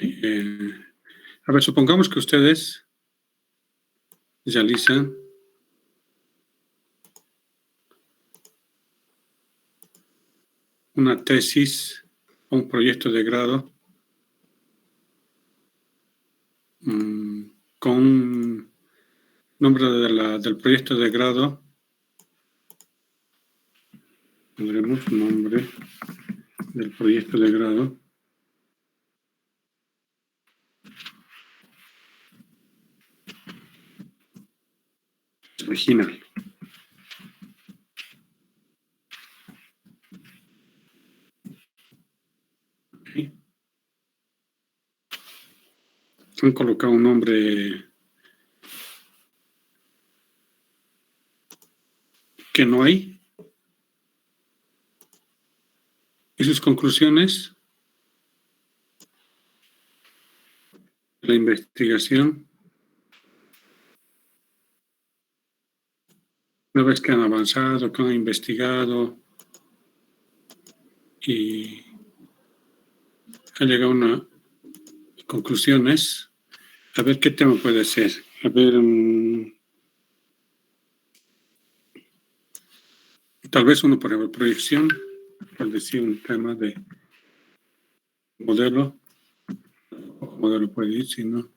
A ver, supongamos que ustedes realizan una tesis o un proyecto de grado con nombre del proyecto de grado. Pondremos nombre del proyecto de grado. Original. ¿Sí? Han colocado un nombre que no hay. Y sus conclusiones de la investigación, una vez que han avanzado, que han investigado y han llegado a unas conclusiones, a ver qué tema puede ser. A ver, tal vez uno por ejemplo, proyección, por decir un tema de modelo puede ir, si no.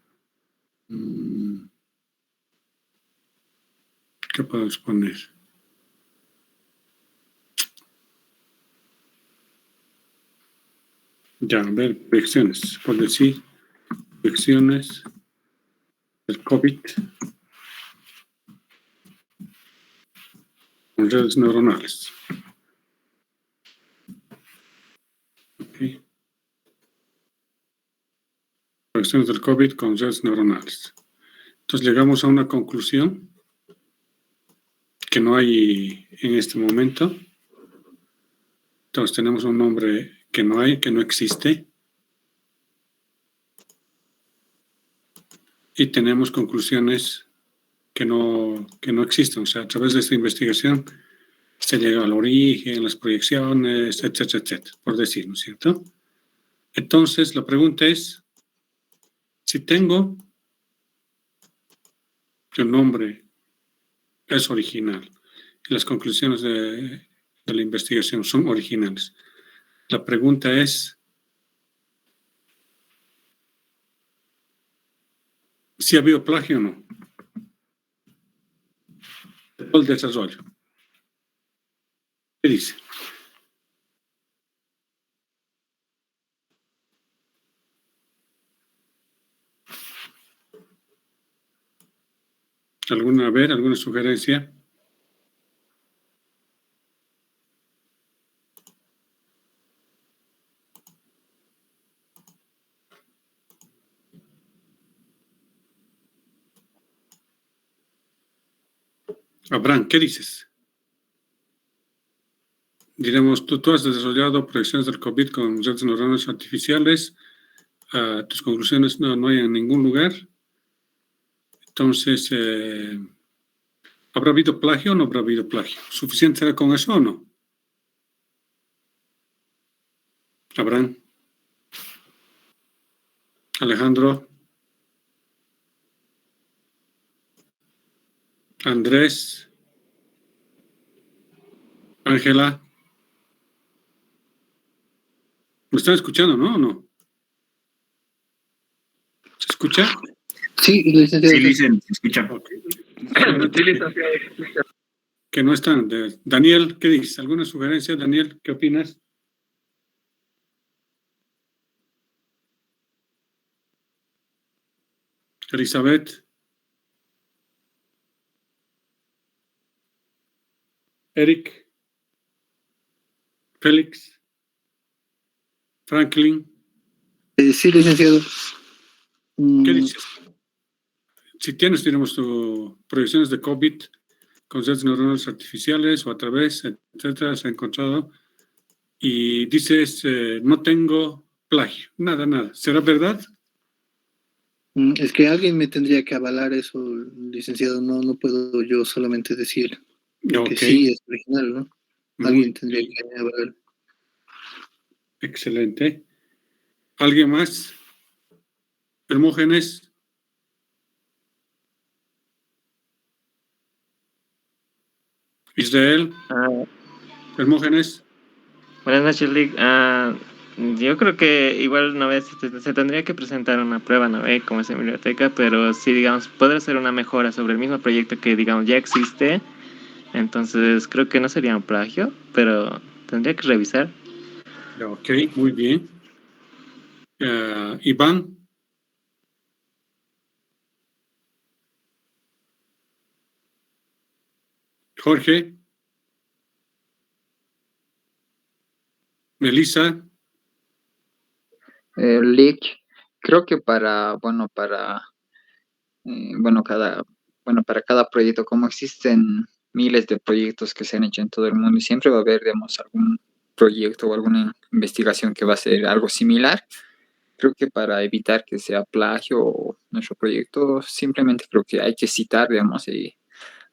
¿Qué podemos poner? Ya, a ver, proyecciones, por decir, proyecciones del COVID con redes neuronales. Okay. Proyecciones del COVID con redes neuronales. Entonces llegamos a una conclusión que no hay en este momento. Entonces tenemos un nombre que no hay, que no existe. Y tenemos conclusiones que no existen. O sea, a través de esta investigación se llega al origen, las proyecciones, etcétera, etcétera, por decir, ¿no es cierto? Entonces, la pregunta es, si tengo que un nombre es original y las conclusiones de la investigación son originales, la pregunta es si ha habido plagio o no. Todo el desarrollo. ¿Qué dice? ¿Alguna sugerencia? Abraham, ¿qué dices? Diremos, tú has desarrollado proyecciones del COVID con redes neuronales artificiales. Tus conclusiones no hay en ningún lugar. Entonces, ¿habrá habido plagio o no habrá habido plagio? ¿Suficiente será con eso o no? Abraham. Alejandro. Andrés. Ángela. ¿Me están escuchando, no o no? ¿Se escucha? Sí, licenciado. Sí, se escucha. Okay. Que no están. Daniel, ¿qué dices? ¿Alguna sugerencia? Daniel, ¿qué opinas? Elizabeth. Eric. Félix. Franklin. Sí, licenciado. ¿Qué dices? Si tenemos tus proyecciones de COVID con redes neuronales artificiales o a través, etcétera, se ha encontrado y dices, no tengo plagio, nada. ¿Será verdad? Es que alguien me tendría que avalar eso, licenciado. No puedo yo solamente decir que sí es original, ¿no? Alguien tendría que avalar. Excelente. ¿Alguien más? Hermógenes. Israel. Hermógenes. Buenas noches, Lick. Yo creo que igual no ves, se tendría que presentar una prueba, ¿no? Como es en biblioteca, pero sí, digamos, podrá ser una mejora sobre el mismo proyecto que, digamos, ya existe. Entonces, creo que no sería un plagio, pero tendría que revisar. Ok, muy bien. Iván. Jorge. Melissa. Lick, creo que para cada proyecto, como existen miles de proyectos que se han hecho en todo el mundo y siempre va a haber, digamos, algún proyecto o alguna investigación que va a ser algo similar. Creo que para evitar que sea plagio nuestro proyecto, simplemente creo que hay que citar, digamos,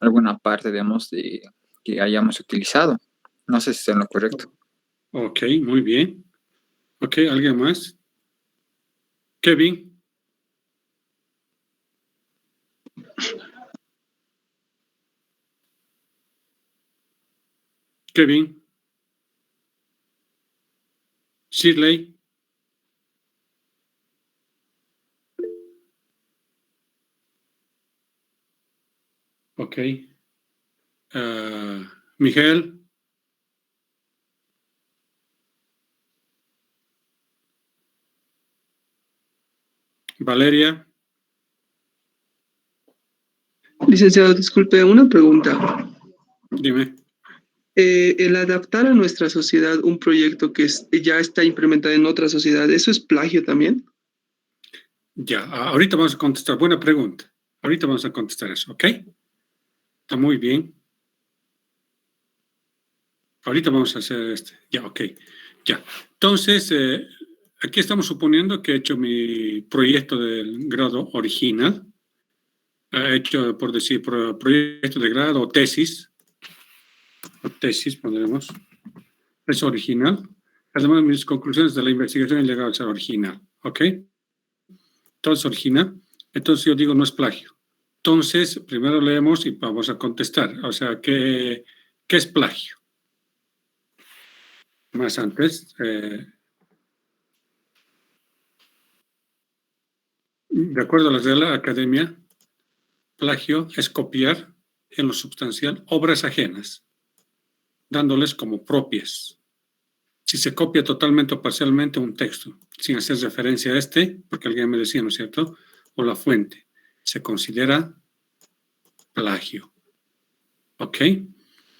alguna parte, digamos, de que hayamos utilizado. No sé si está en lo correcto. Ok, muy bien. Ok, ¿alguien más? Kevin. Kevin. Shirley. Ok. Miguel. Valeria. Licenciado, disculpe, una pregunta. Dime. El adaptar a nuestra sociedad un proyecto que ya está implementado en otra sociedad, ¿eso es plagio también? Ya, ahorita vamos a contestar. Buena pregunta. Ahorita vamos a contestar eso, ¿ok? Está muy bien. Ahorita vamos a hacer Ya, ok. Ya. Entonces, aquí estamos suponiendo que he hecho mi proyecto del grado original. He hecho, por decir, proyecto de grado o tesis. O tesis, pondremos. Es original. Además, mis conclusiones de la investigación han llegado a ser original. ¿Ok? Todo es original. Entonces, yo digo, no es plagio. Entonces, primero leemos y vamos a contestar. O sea, ¿qué es plagio? Más antes, de acuerdo a las de la academia, plagio es copiar en lo sustancial obras ajenas, dándoles como propias. Si se copia totalmente o parcialmente un texto, sin hacer referencia a porque alguien me decía, ¿no es cierto? O la fuente, se considera plagio. ¿Ok?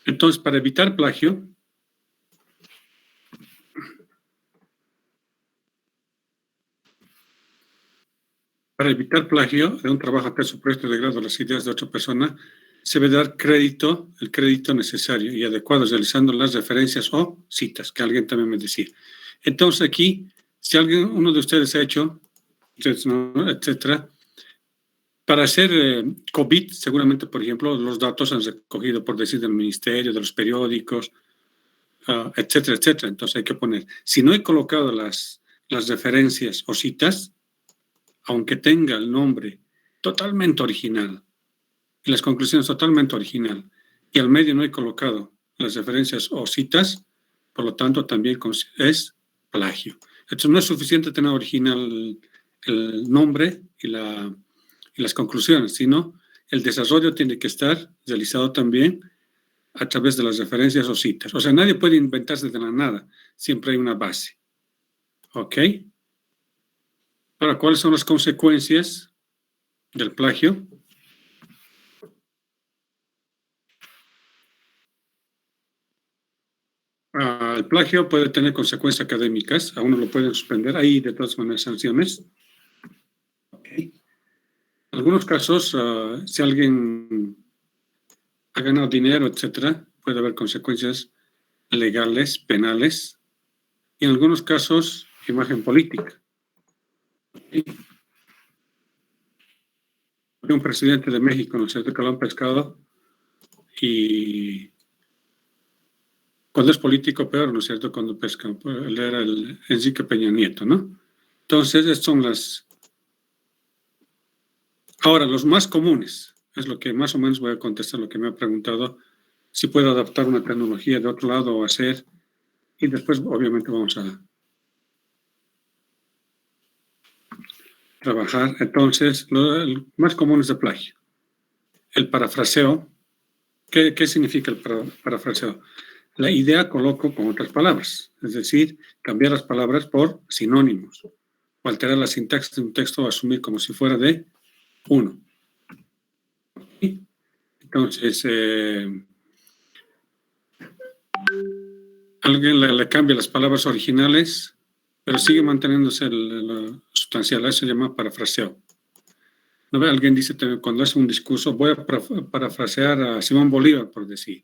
Entonces, para evitar plagio, de un trabajo que es supuesto de grado de las ideas de otra persona, se debe dar el crédito necesario y adecuado, realizando las referencias o citas, que alguien también me decía. Entonces aquí, si uno de ustedes ha hecho, etcétera, para hacer COVID, seguramente, por ejemplo, los datos han recogido, por decir, del ministerio, de los periódicos, etcétera, etcétera. Entonces hay que poner, si no he colocado las referencias o citas, aunque tenga el nombre totalmente original y las conclusiones totalmente original, y al medio no he colocado las referencias o citas, por lo tanto también es plagio. Entonces no es suficiente tener original el nombre y las conclusiones, sino el desarrollo tiene que estar realizado también a través de las referencias o citas. O sea, nadie puede inventarse de la nada, siempre hay una base. ¿Ok? Ahora, ¿cuáles son las consecuencias del plagio? El plagio puede tener consecuencias académicas, a uno lo pueden suspender, hay de todas maneras sanciones. Okay. En algunos casos, si alguien ha ganado dinero, etcétera, puede haber consecuencias legales, penales, y en algunos casos, imagen política. Okay. Un presidente de México, ¿no es cierto?, que lo han pescado, y cuando es político, peor, ¿no es cierto?, cuando pescan. Él era el Enrique Peña Nieto, ¿no? Entonces, estas son las Ahora, los más comunes, es lo que más o menos voy a contestar lo que me ha preguntado, si puedo adaptar una tecnología de otro lado o hacer, y después obviamente vamos a trabajar. Entonces, lo más común es de plagio. El parafraseo. ¿Qué significa el parafraseo? La idea coloco con otras palabras, es decir, cambiar las palabras por sinónimos, o alterar la sintaxis de un texto o asumir como si fuera de uno. Entonces, alguien le cambia las palabras originales, pero sigue manteniéndose lo sustancial. Eso se llama parafraseo. ¿No ve? Alguien dice cuando hace un discurso, voy a parafrasear a Simón Bolívar, por decir.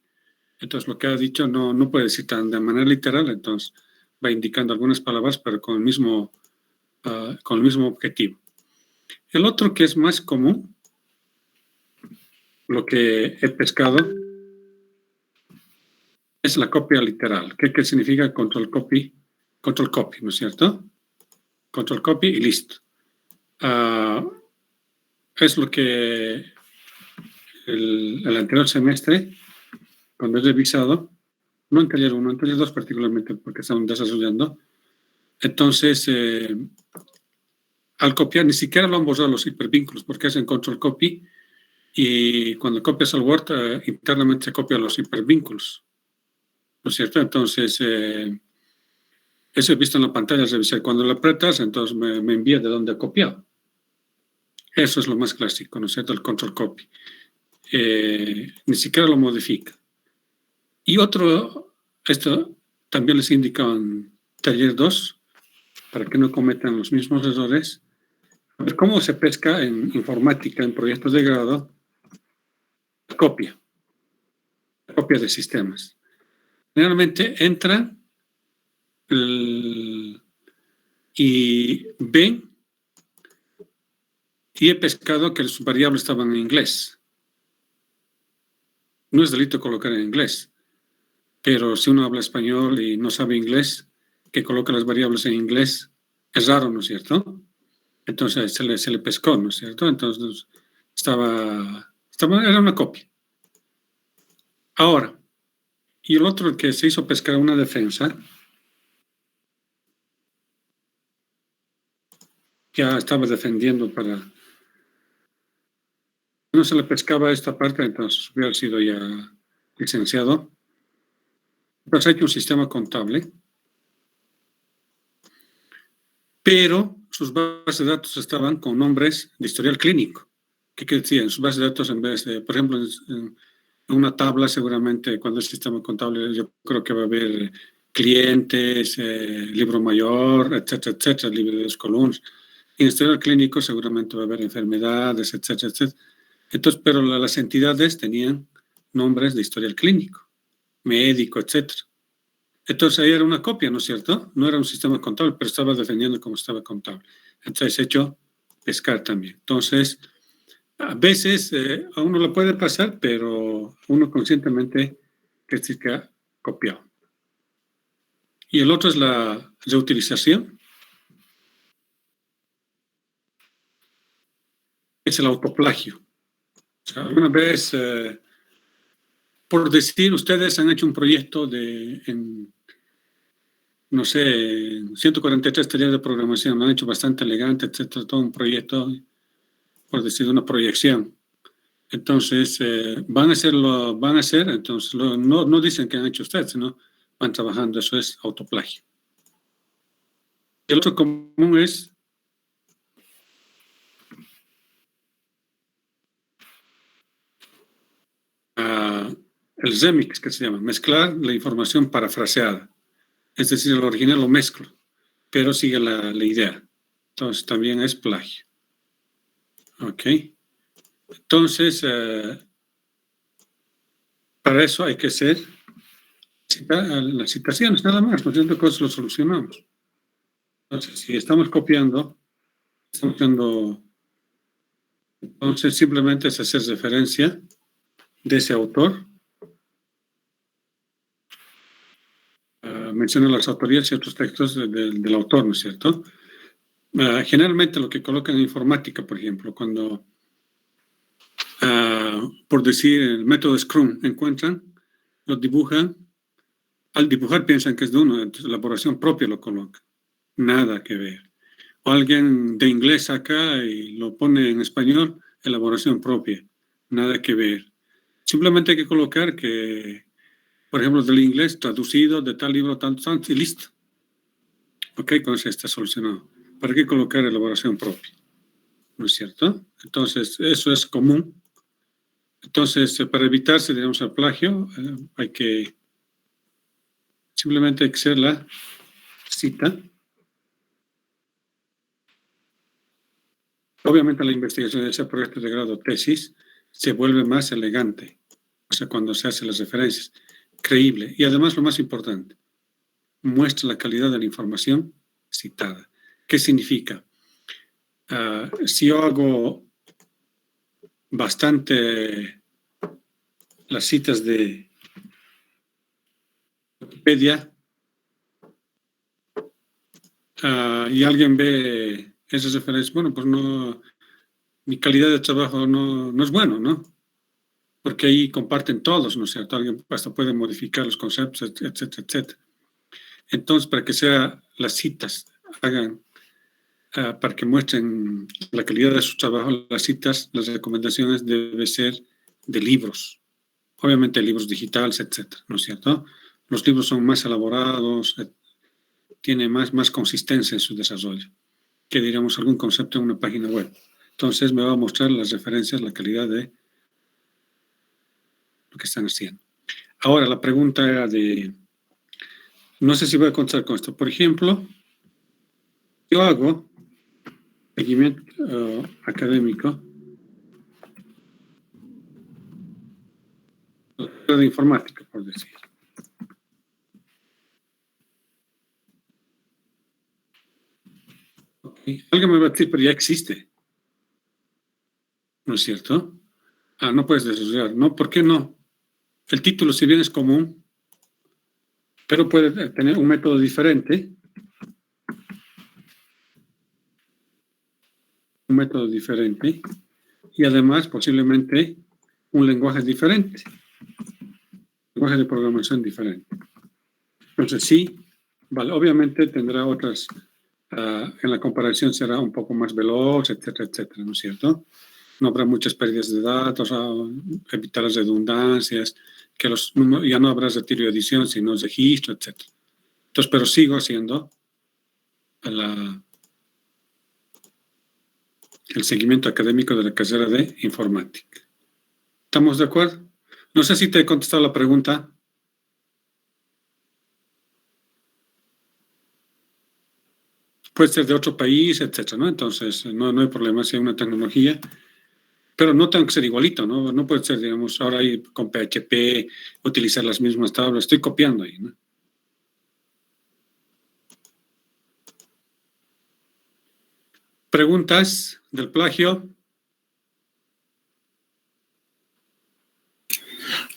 Entonces, lo que ha dicho no puede decir tan de manera literal, entonces va indicando algunas palabras, pero con el mismo objetivo. El otro que es más común, lo que he pescado, es la copia literal. ¿Qué significa control copy, ¿no es cierto? Control copy y listo. Es lo que el anterior semestre, cuando he revisado, no en taller 1, en taller 2 particularmente, porque estaban desarrollando. Entonces, al copiar, ni siquiera lo han borrado los hipervínculos, porque hacen control copy, y cuando copias al Word, internamente se copian los hipervínculos, ¿no es cierto? Entonces, eso he visto en la pantalla, revisar. Cuando lo apretas, entonces me envía de dónde ha copiado. Eso es lo más clásico, ¿no es cierto? El control copy. Ni siquiera lo modifica. Y esto también les indica en taller 2, para que no cometan los mismos errores. A ver, ¿cómo se pesca en informática, en proyectos de grado? Copia de sistemas. Generalmente entran y ven, y he pescado que sus variables estaban en inglés. No es delito colocar en inglés, pero si uno habla español y no sabe inglés, que coloca las variables en inglés, es raro, ¿no es cierto? Entonces se le pescó, ¿no es cierto? Entonces era una copia. Ahora, y el otro que se hizo pescar una defensa, ya estaba defendiendo para... No se le pescaba esta parte, entonces hubiera sido ya licenciado. Entonces ha hecho un sistema contable, pero sus bases de datos estaban con nombres de historial clínico. ¿Qué decía? En sus bases de datos, en vez de, por ejemplo, en una tabla, seguramente cuando es sistema contable, yo creo que va a haber clientes, libro mayor, etcétera, etcétera, libro de los columnas. Y en historial clínico seguramente va a haber enfermedades, etcétera, etcétera. Entonces, pero las entidades tenían nombres de historial clínico, médico, etcétera. Entonces ahí era una copia, ¿no es cierto? No era un sistema contable, pero estaba defendiendo como estaba contable. Entonces hecho pescar también. Entonces, a veces a uno lo puede pasar, pero uno conscientemente que ha copiado. Y el otro es la reutilización. Es el autoplagio. O sea, alguna vez, por decir, ustedes han hecho un proyecto no sé, 143 tareas de programación, lo han hecho bastante elegante, etcétera, todo un proyecto, por decir, una proyección. Entonces, van a hacer, entonces, no dicen que han hecho ustedes, sino van trabajando, eso es autoplagio. Y el otro común es el remix, que se llama, mezclar la información parafraseada. Es decir, el original lo mezclo, pero sigue la idea. Entonces, también es plagio. Ok. Entonces, para eso hay que hacer las citaciones, nada más, no siento que lo solucionamos. Entonces, si estamos copiando, entonces simplemente es hacer referencia de ese autor, menciona las autorías y otros textos del autor, ¿no es cierto? Generalmente lo que colocan en informática, por ejemplo, cuando por decir, el método Scrum, encuentran, lo dibujan, al dibujar piensan que es de uno, entonces elaboración propia lo colocan. Nada que ver. O alguien de inglés acá y lo pone en español, elaboración propia. Nada que ver. Simplemente hay que colocar que, por ejemplo, del inglés traducido de tal libro, tanto, y listo. Ok, con eso está solucionado. ¿Para qué colocar elaboración propia? ¿No es cierto? Entonces, eso es común. Entonces, para evitarse, digamos, el plagio, hay que simplemente hacer la cita. Obviamente la investigación de ese proyecto de grado tesis se vuelve más elegante, o sea, cuando se hacen las referencias, creíble. Y además, lo más importante, muestra la calidad de la información citada. ¿Qué significa? Si yo hago bastante las citas de Wikipedia y alguien ve esas referencias, bueno, pues no, mi calidad de trabajo no es bueno, ¿no? Porque ahí comparten todos, ¿no es cierto? Alguien hasta puede modificar los conceptos, etcétera, etcétera. Entonces, para que las citas hagan, para que muestren la calidad de su trabajo, las citas, las recomendaciones deben ser de libros. Obviamente libros digitales, etcétera, ¿no es cierto? Los libros son más elaborados, tienen más consistencia en su desarrollo que, digamos, algún concepto en una página web. Entonces, me va a mostrar las referencias, la calidad de lo que están haciendo. Ahora, la pregunta era no sé si voy a contar con esto. Por ejemplo, yo hago seguimiento académico de informática, por decir. Okay. Alguien me va a decir, pero ya existe. ¿No es cierto? No puedes desarrollar. No, ¿por qué no? El título, si bien es común, pero puede tener un método diferente. Un método diferente. Y además, posiblemente, un lenguaje diferente. Lenguaje de programación diferente. Entonces, sí, vale, obviamente tendrá otras, en la comparación será un poco más veloz, etcétera, etcétera, ¿no es cierto? No habrá muchas pérdidas de datos, evitar las redundancias, que ya no habrá retiro y edición, sino registro, etcétera. Entonces, pero sigo haciendo el seguimiento académico de la carrera de informática. ¿Estamos de acuerdo? No sé si te he contestado la pregunta. Puede ser de otro país, etcétera, ¿no? Entonces, no hay problema si hay una tecnología, pero no tengo que ser igualito, ¿no? No puede ser, digamos, ahora ahí con PHP, utilizar las mismas tablas. Estoy copiando ahí, ¿no? ¿Preguntas del plagio?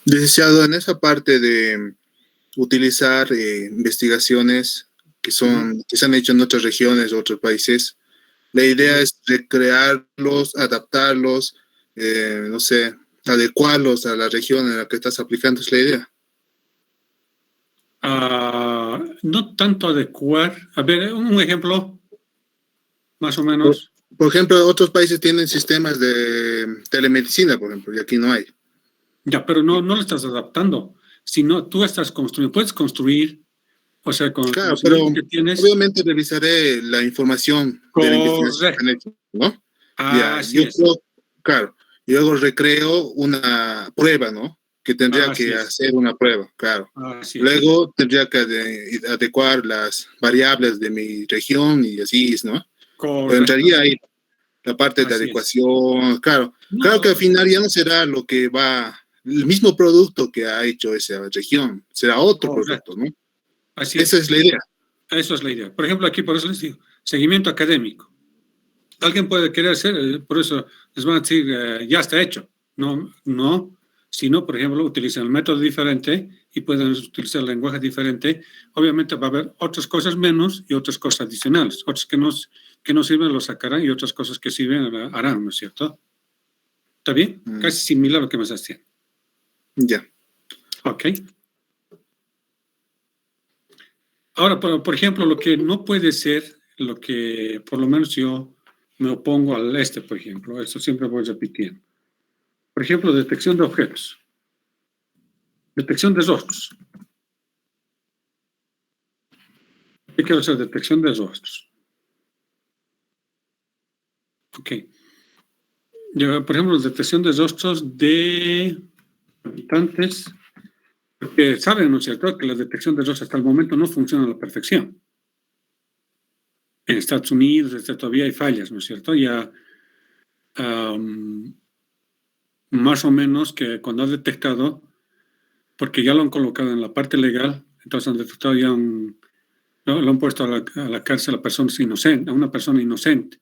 Licenciado, en esa parte de utilizar investigaciones que se han hecho en otras regiones, otros países, la idea es recrearlos, adaptarlos, no sé, adecuarlos a la región en la que estás aplicando, ¿es la idea? No tanto adecuar. A ver, un ejemplo, más o menos. Por ejemplo, otros países tienen sistemas de telemedicina, por ejemplo, y aquí no hay. Ya, pero no lo estás adaptando, sino tú estás construyendo. Puedes construir, o sea, con claro, los pero que tienes. Obviamente revisaré la información de la investigación que han hecho, ¿no? Así es. Claro, y luego recreo una prueba, ¿no? Que tendría que hacer una prueba, claro. Luego tendría que adecuar las variables de mi región y así, ¿no? Pero entraría ahí la parte de adecuación, claro. Claro que al final ya no será lo que va, el mismo producto que ha hecho esa región, será otro producto, ¿no? Esa es la idea. Eso es la idea. Por ejemplo, aquí por eso les digo, seguimiento académico. Alguien puede querer hacer, por eso les van a decir, ya está hecho. No, sino, por ejemplo, utilizan el método diferente y pueden utilizar el lenguaje diferente. Obviamente va a haber otras cosas menos y otras cosas adicionales. Otras que no sirven los sacarán y otras cosas que sirven harán, ¿no es cierto? ¿Está bien? Casi similar a lo que me estás haciendo. Ya. Ok. Ahora, por ejemplo, lo que no puede ser, lo que por lo menos yo me opongo al por ejemplo, eso siempre voy repitiendo. Por ejemplo, detección de objetos. Detección de rostros. ¿Qué quiero hacer? Detección de rostros. Ok. Yo, por ejemplo, detección de rostros de habitantes, porque saben, ¿no es cierto?, que la detección de rostros hasta el momento no funciona a la perfección. En Estados Unidos todavía hay fallas, ¿no es cierto? Ya más o menos que cuando han detectado, porque ya lo han colocado en la parte legal, entonces han detectado ya lo han puesto a la cárcel a personas inocentes, a una persona inocente.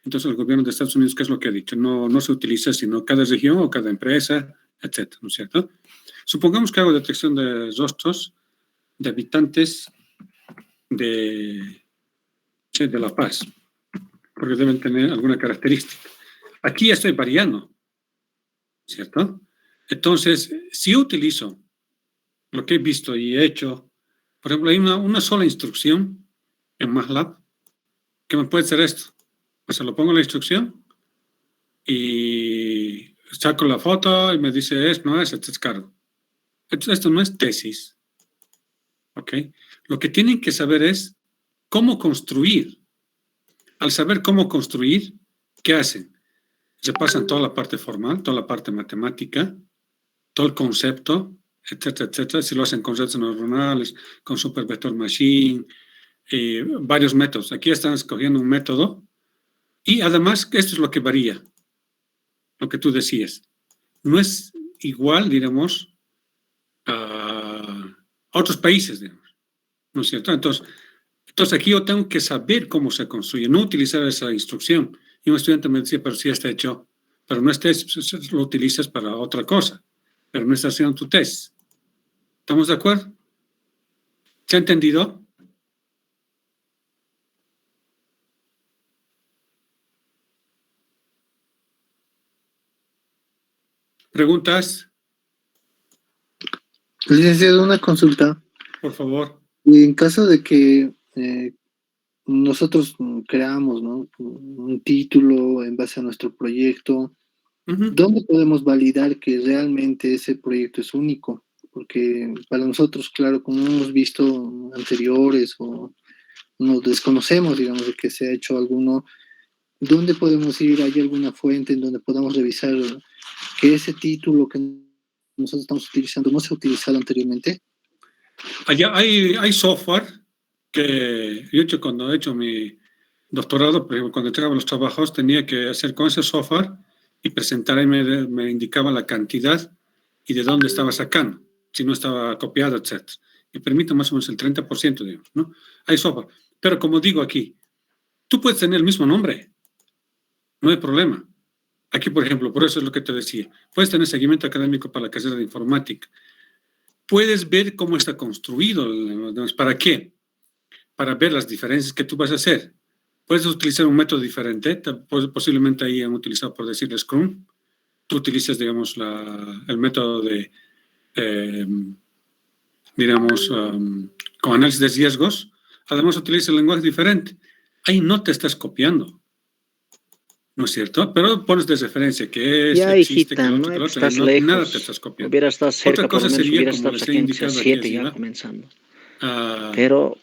Entonces el gobierno de Estados Unidos, ¿qué es lo que ha dicho? No se utiliza sino cada región o cada empresa, etcétera, ¿no es cierto? Supongamos que hago detección de rostros de habitantes de La Paz, porque deben tener alguna característica. Aquí ya estoy variando, ¿cierto? Entonces, si yo utilizo lo que he visto y he hecho, por ejemplo, hay una sola instrucción en MATLAB que me puede hacer esto. Pues se lo pongo en la instrucción y saco la foto y me dice no es, este es cargo. Esto no es tesis. ¿Ok? Lo que tienen que saber es cómo construir. Al saber cómo construir, ¿qué hacen? Se pasan toda la parte formal, toda la parte matemática, todo el concepto, etcétera, etcétera. Si lo hacen con redes neuronales, con Super Vector Machine, varios métodos. Aquí están escogiendo un método y además esto es lo que varía, lo que tú decías. No es igual, diremos, a otros países, digamos, ¿no es cierto? Entonces aquí yo tengo que saber cómo se construye, no utilizar esa instrucción. Y un estudiante me decía, pero sí está hecho, pero no estés, lo utilizas para otra cosa, pero no estás haciendo tu test. ¿Estamos de acuerdo? ¿Se ha entendido? ¿Preguntas? Licenciado, una consulta. Por favor. En caso de que nosotros creamos, ¿no?, un título en base a nuestro proyecto, ¿dónde podemos validar que realmente ese proyecto es único? Porque para nosotros, claro, como hemos visto anteriores o nos desconocemos, digamos, de que se ha hecho alguno, ¿dónde podemos ir? ¿Hay alguna fuente en donde podamos revisar que ese título que nosotros estamos utilizando no se ha utilizado anteriormente? Allá hay software que yo he hecho cuando he hecho mi doctorado, por ejemplo, cuando entregaba los trabajos, tenía que hacer con ese software y presentar, ahí me indicaba la cantidad y de dónde estaba sacando, si no estaba copiado, etc. Y permite más o menos el 30%, digamos, ¿no? Hay software. Pero como digo aquí, tú puedes tener el mismo nombre, no hay problema. Aquí, por ejemplo, por eso es lo que te decía, puedes tener seguimiento académico para la carrera de informática. Puedes ver cómo está construido. ¿Para qué? Para ver las diferencias que tú vas a hacer. Puedes utilizar un método diferente, posiblemente ahí han utilizado, por decir, Scrum. Tú utilizas, digamos, el método de, digamos, con análisis de riesgos. Además, utiliza el lenguaje diferente. Ahí no te estás copiando. ¿No es cierto? Pero pones de referencia que ya, existe, hijita, que no estás lejos. nada te estás copiando. Hubiera estado cerca, Otra cosa por lo menos sería, hubiera como estado les he aquí en indicado 7 aquí, ya ¿no? comenzando. Pero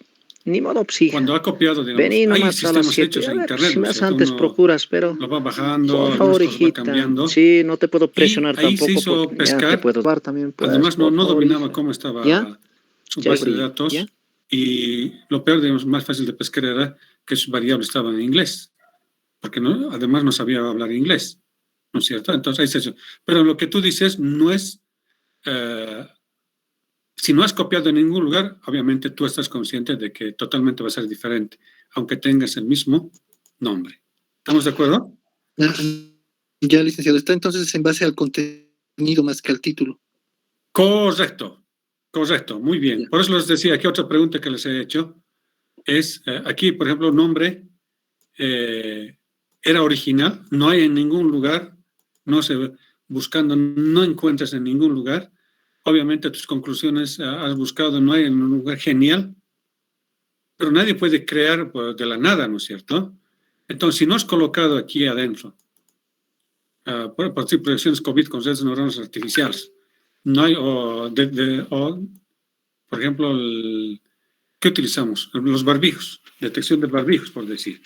ni modo, psija. Cuando ha copiado, digamos, vení hay nomás a las sistemas 7. hechos A en ver, internet, si ¿no me es das cierto? antes Uno procuras, pero lo va bajando, por algunas favor, cosas va hijita. cambiando. Sí, no te puedo presionar y ahí tampoco. se hizo porque ya te pescar. puedo dar también. Pues, Además, no por favor, dominaba hija. cómo estaba ¿Ya? su Ya, base de brillo, datos. ¿ya? Y lo peor, digamos, más fácil de pescar era que sus variables estaban en inglés. Porque además no sabía hablar inglés. ¿No es cierto? Entonces, ahí se hizo. Pero lo que tú dices no es... si no has copiado en ningún lugar, obviamente tú estás consciente de que totalmente va a ser diferente, aunque tengas el mismo nombre. ¿Estamos de acuerdo? Ya, licenciado. Está entonces en base al contenido más que al título. Correcto, muy bien. Ya. Por eso les decía que otra pregunta que les he hecho es, aquí, por ejemplo, nombre era original, no hay en ningún lugar, no se buscando no encuentras en ningún lugar. Obviamente tus conclusiones has buscado, no hay en un lugar genial, pero nadie puede crear de la nada, ¿no es cierto? Entonces, si no has colocado aquí adentro, por decir proyecciones COVID con redes neuronales artificiales, no hay, por ejemplo, ¿qué utilizamos? Los barbijos, detección de barbijos, por decir.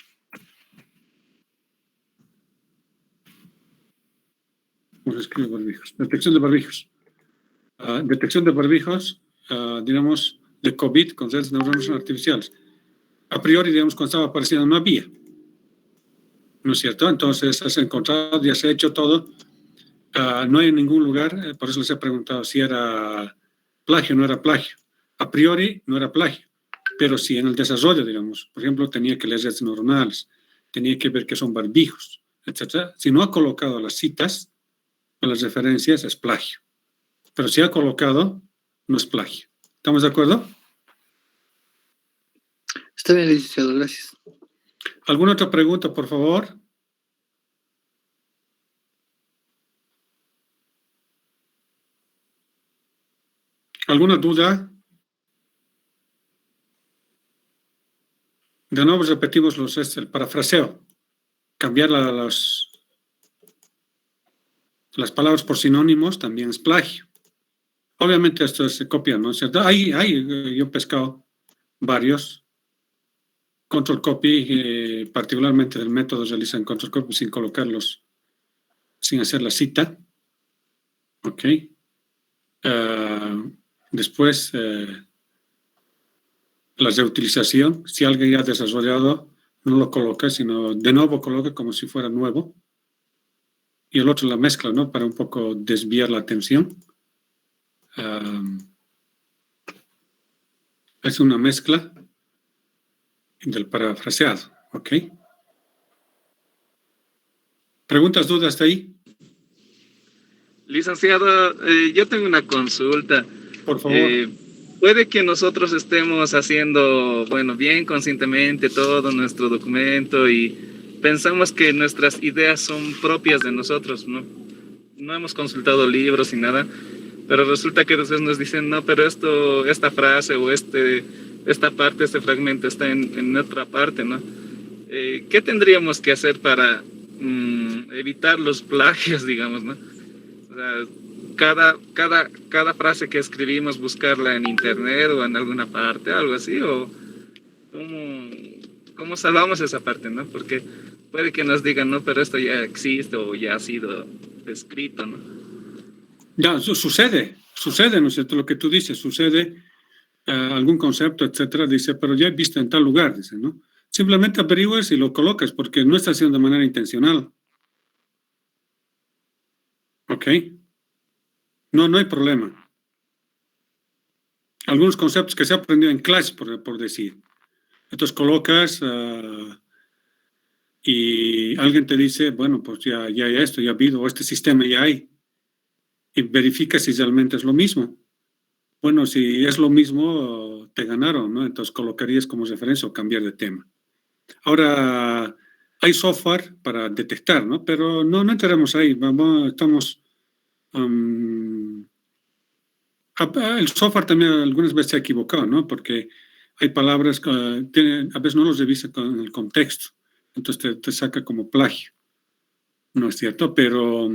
¿Cómo se escribe barbijos? Detección de barbijos. Detección de barbijos, digamos, de COVID con redes neuronales artificiales. A priori, digamos, cuando estaba apareciendo no había. ¿No es cierto? Entonces, has encontrado, ya se ha hecho todo. No hay en ningún lugar, por eso les he preguntado si era plagio o no era plagio. A priori, no era plagio. Pero sí en el desarrollo, digamos, por ejemplo, tenía que leer redes neuronales, tenía que ver qué son barbijos, etc. Si no ha colocado las citas o las referencias, es plagio. Pero si ha colocado, no es plagio. ¿Estamos de acuerdo? Está bien, licenciado, gracias. ¿Alguna otra pregunta, por favor? ¿Alguna duda? De nuevo repetimos el parafraseo. Cambiar las palabras por sinónimos también es plagio. Obviamente esto se copia, ¿no es cierto? Yo he pescado varios control copy, particularmente del método realizan control copy sin colocarlos, sin hacer la cita. Ok. Después, la reutilización, si alguien ya ha desarrollado, no lo coloca, sino de nuevo coloca como si fuera nuevo. Y el otro la mezcla, ¿no? Para un poco desviar la atención. Es una mezcla del parafraseado, ¿ok? ¿Preguntas, dudas hasta ahí? Licenciado, yo tengo una consulta. Por favor. Puede que nosotros estemos haciendo, bueno, bien conscientemente todo nuestro documento y pensamos que nuestras ideas son propias de nosotros, ¿no? No hemos consultado libros y nada, pero resulta que después nos dicen, no, pero esta frase o esta parte, este fragmento está en otra parte, ¿no? ¿Qué tendríamos que hacer para evitar los plagios, digamos, ¿no? O sea, cada frase que escribimos, buscarla en internet o en alguna parte, algo así, o cómo salvamos esa parte, ¿no? Porque puede que nos digan, no, pero esto ya existe o ya ha sido escrito, ¿no? Ya, sucede, ¿no es cierto? Lo que tú dices, sucede algún concepto, etcétera, dice, pero ya he visto en tal lugar, dice, ¿no? Simplemente averigües y lo colocas, porque no está haciendo de manera intencional. ¿Ok? No hay problema. Algunos conceptos que se han aprendido en clase, por decir. Entonces colocas y alguien te dice, bueno, pues ya hay esto, ya ha habido, o este sistema ya hay. Y verifica si realmente es lo mismo. Bueno, si es lo mismo, te ganaron, ¿no? Entonces colocarías como referencia o cambiar de tema. Ahora, hay software para detectar, ¿no? Pero no entraremos ahí. Estamos... el software también algunas veces se ha equivocado, ¿no? Porque hay palabras que a veces no los revisa con el contexto. Entonces te saca como plagio. No es cierto, pero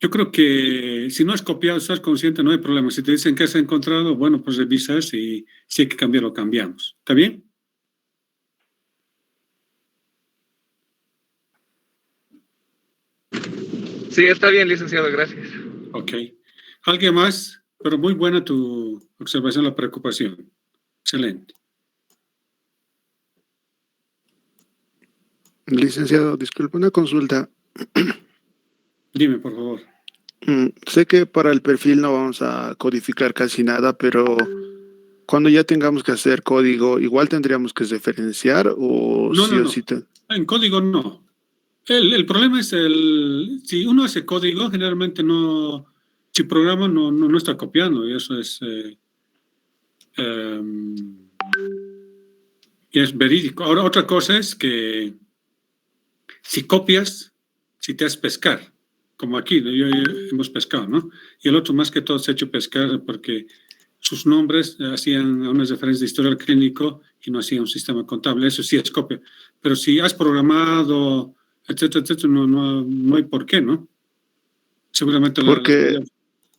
yo creo que si no has copiado, estás consciente, no hay problema. Si te dicen que has encontrado, bueno, pues revisas y si hay que cambiarlo, cambiamos. ¿Está bien? Sí, está bien, licenciado, gracias. Ok. ¿Alguien más? Pero muy buena tu observación, la preocupación. Excelente. Licenciado, disculpe, una consulta. Dime, por favor. Sé que para el perfil no vamos a codificar casi nada, pero cuando ya tengamos que hacer código, ¿igual tendríamos que referenciar o no, sí no, o no. sí? En código no. El problema es si uno hace código, generalmente no, si programa no está copiando, y eso es verídico. Ahora, otra cosa es que si copias, si te haces pescar, como aquí, ¿no? Hemos pescado, ¿no? Y el otro más que todo se ha hecho pescar porque sus nombres hacían unas referencias de historial clínico y no hacían un sistema contable. Eso sí es copia. Pero si has programado, etcétera, etcétera, no hay por qué, ¿no? Seguramente porque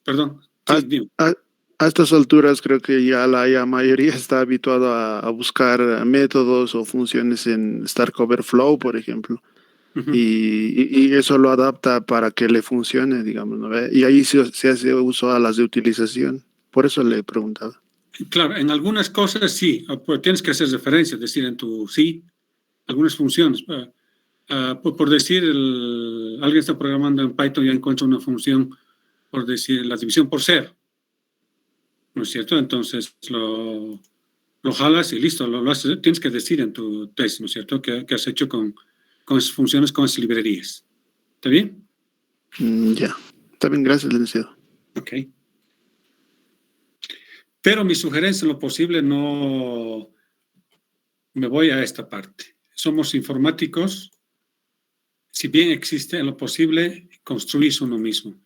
perdón. Sí, a estas alturas creo que ya la mayoría está habituada a buscar métodos o funciones en Stack Overflow, por ejemplo. Y eso lo adapta para que le funcione, digamos, ¿no? Y ahí se hace uso a las de utilización. Por eso le he preguntado. Claro, en algunas cosas sí, pues tienes que hacer referencia, es decir, en tu sí, algunas funciones. Por decir, alguien está programando en Python y ya encuentra una función, por decir, la división por cero, ¿no es cierto? Entonces lo jalas y listo, lo haces, tienes que decir en tu test, ¿no es cierto? ¿Qué has hecho con esas funciones, con esas librerías? ¿Está bien? Ya, está bien, gracias, licenciado. Ok. Pero mi sugerencia, en lo posible, no me voy a esta parte. Somos informáticos, si bien existe, en lo posible, construís uno mismo.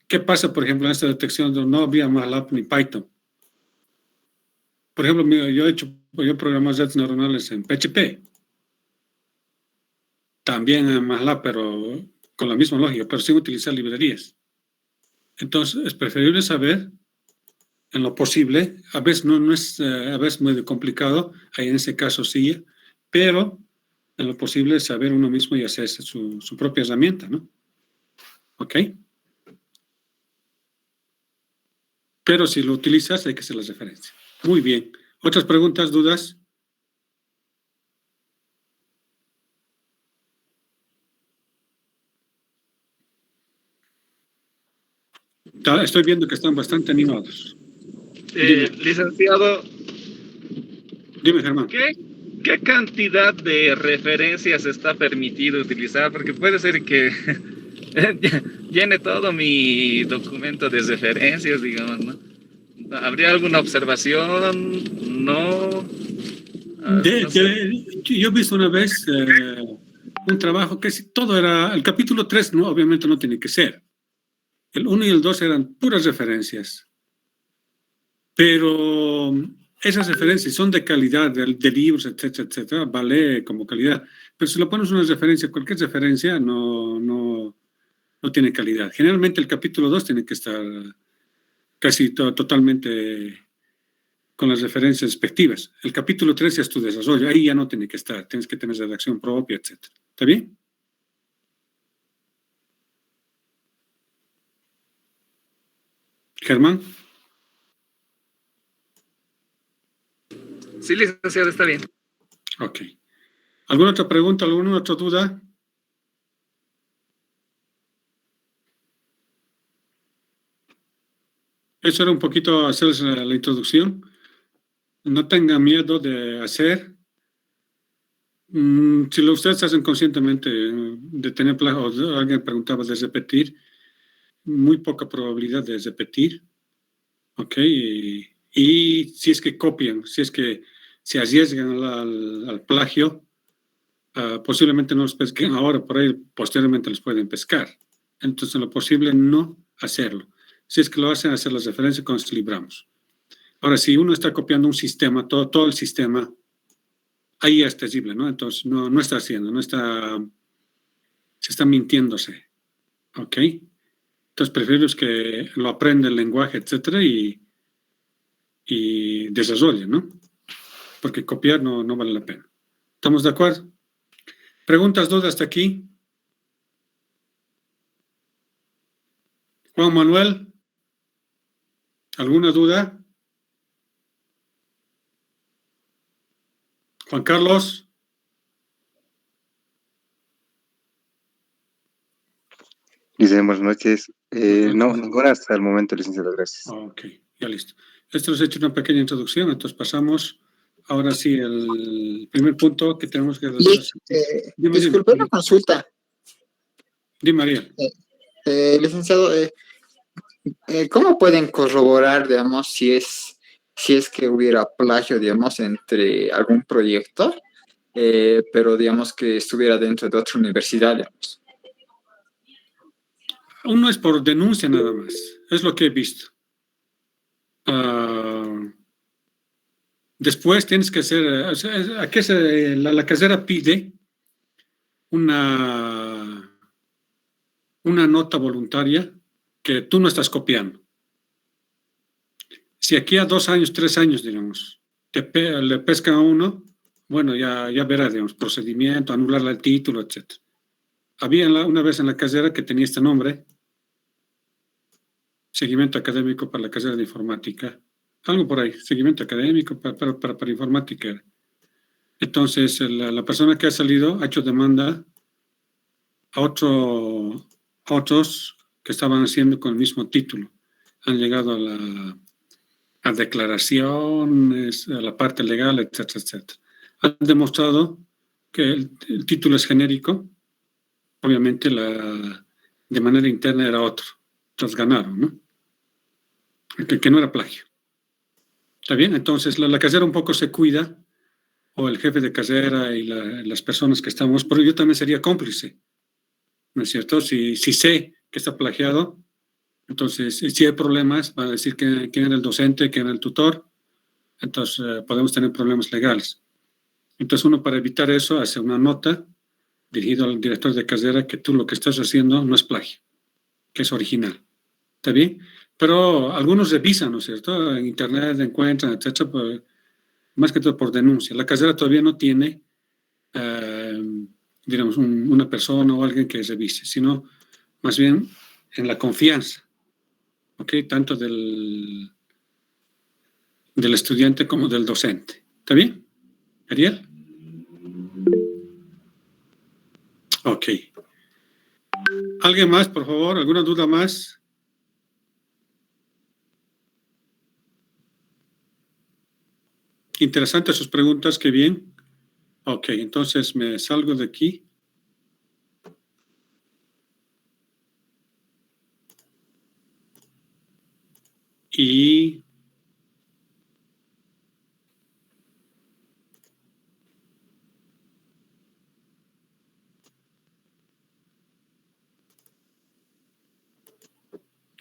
¿Qué pasa, por ejemplo, en esta detección donde no había MATLAB ni Python? Por ejemplo, yo programo redes neuronales en PHP. También en MATLAB, pero con la misma lógica, pero sin utilizar librerías. Entonces, es preferible saber, en lo posible, a veces no es a veces muy complicado, ahí en ese caso sí, pero en lo posible saber uno mismo y hacerse su propia herramienta, ¿no? ¿Ok? Pero si lo utilizas, hay que hacer las referencias. Muy bien. ¿Otras preguntas, dudas? Estoy viendo que están bastante animados. Licenciado. Dime, Germán. ¿Qué cantidad de referencias está permitido utilizar? Porque puede ser que llene todo mi documento de referencias, digamos, ¿no? ¿Habría alguna observación? No. Yo he visto una vez un trabajo que todo era, el capítulo 3 no, obviamente no tiene que ser. El 1 y el 2 eran puras referencias. Pero esas referencias son de calidad, de libros, etcétera, etcétera, vale como calidad. Pero si lo pones una referencia, cualquier referencia no tiene calidad. Generalmente el capítulo 2 tiene que estar casi totalmente con las referencias respectivas. El capítulo 3 ya es tu desarrollo, ahí ya no tiene que estar, tienes que tener redacción propia, etcétera. ¿Está bien? Germán. Sí, licenciado, está bien. Ok. ¿Alguna otra pregunta, alguna otra duda? Eso era un poquito hacer la introducción. No tengan miedo de hacer. Si ustedes hacen conscientemente de tener plagio, o alguien preguntaba de repetir, muy poca probabilidad de repetir. ¿Ok? Y si es que copian, si es que se arriesgan al plagio, posiblemente no los pesquen ahora, por ahí posteriormente los pueden pescar. Entonces, en lo posible, no hacerlo. Si es que lo hacen, hacer las referencias cuando nos libramos. Ahora, si uno está copiando un sistema, todo el sistema, ahí es terrible, ¿no? Entonces, no está haciendo, se está mintiéndose. ¿Ok? Entonces, prefiero que lo aprenda el lenguaje, etcétera, y desarrolle, ¿no? Porque copiar no vale la pena. ¿Estamos de acuerdo? ¿Preguntas, dudas hasta aquí? Juan Manuel, ¿alguna duda? Juan Carlos. Dice, buenas noches. No, ninguna hasta el momento, licenciado, gracias. Ok, ya listo. Esto nos ha hecho una pequeña introducción, entonces pasamos ahora sí al primer punto que tenemos que... Disculpe una consulta. Dime, María. Licenciado, ¿cómo pueden corroborar, digamos, si es que hubiera plagio, digamos, entre algún proyecto, pero digamos que estuviera dentro de otra universidad, digamos? Uno es por denuncia nada más, es lo que he visto. Después tienes que hacer, la casera pide una nota voluntaria que tú no estás copiando. Si aquí a 2 años, 3 años, digamos, le pescan a uno, bueno, ya verá, digamos, procedimiento, anularle el título, etc. Había una vez en la casera que tenía este nombre, seguimiento académico para la carrera de informática, algo por ahí, seguimiento académico para informática. Entonces, la persona que ha salido ha hecho demanda a otros que estaban haciendo con el mismo título. Han llegado a declaraciones, a la parte legal, etcétera, etcétera. Han demostrado que el título es genérico, obviamente de manera interna era otro. Entonces ganaron, ¿no? Que no era plagio. ¿Está bien? Entonces la casera un poco se cuida, o el jefe de casera y las personas que estamos, pero yo también sería cómplice, ¿no es cierto? Si sé que está plagiado, entonces si hay problemas, van a decir quién era el docente, quién era el tutor, entonces podemos tener problemas legales. Entonces uno, para evitar eso, hace una nota dirigida al director de casera que tú lo que estás haciendo no es plagio, que es original. ¿Está bien? Pero algunos revisan, ¿no es cierto? En internet encuentran, etcétera, más que todo por denuncia. La casera todavía no tiene, digamos, una persona o alguien que revise, sino más bien en la confianza, ¿ok? Tanto del estudiante como del docente. ¿Está bien, Ariel? Ok. ¿Alguien más, por favor? ¿Alguna duda más? Interesantes sus preguntas, qué bien. Ok, entonces me salgo de aquí. Y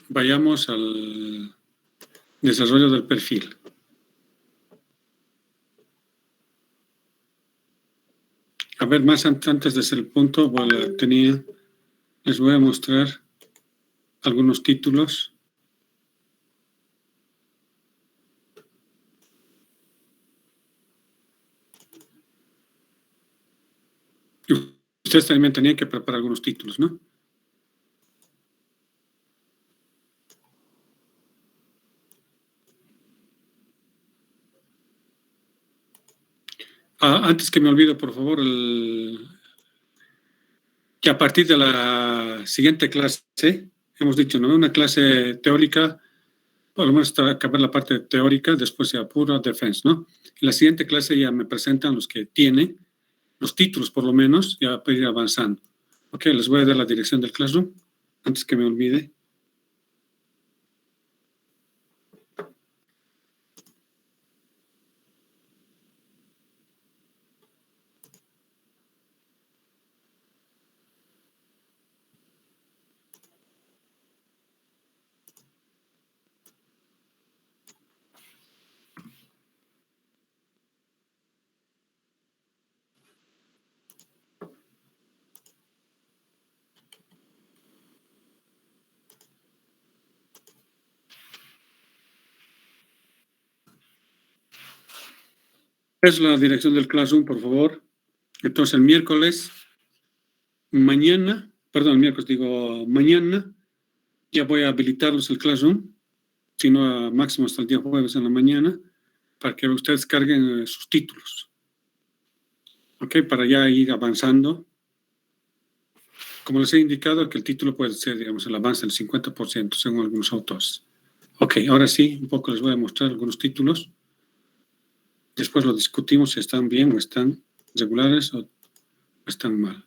vayamos al desarrollo del perfil. A ver, más antes de ese punto, les voy a mostrar algunos títulos. Ustedes también tenían que preparar algunos títulos, ¿no? Antes que me olvide, por favor, que a partir de la siguiente clase, hemos dicho, ¿no? Una clase teórica, por lo menos acabar la parte teórica, después se apura defense, ¿no? En la siguiente clase ya me presentan los que tienen, los títulos por lo menos, ya para ir avanzando. Ok, les voy a dar la dirección del Classroom, antes que me olvide. Es la dirección del Classroom, por favor. Entonces, el miércoles, mañana, ya voy a habilitarlos el Classroom, si no máximo hasta el día jueves en la mañana, para que ustedes carguen sus títulos. Ok, para ya ir avanzando. Como les he indicado, que el título puede ser, digamos, el avance del 50%, según algunos autores. Ok, ahora sí, un poco les voy a mostrar algunos títulos. Después lo discutimos si están bien o están regulares o están mal.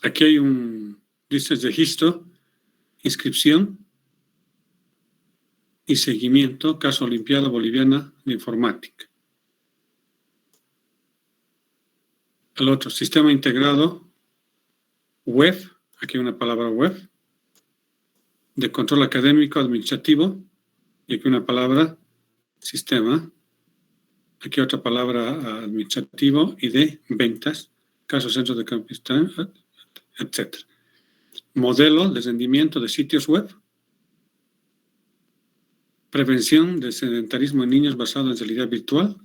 Aquí hay dice registro, inscripción. y seguimiento, caso Olimpiada Boliviana de Informática. El otro, sistema integrado web, aquí hay una palabra web, de control académico administrativo, y aquí una palabra sistema, aquí otra palabra administrativo y de ventas, caso centro de capital, etc. Modelo de rendimiento de sitios web, prevención del sedentarismo en niños basado en realidad virtual,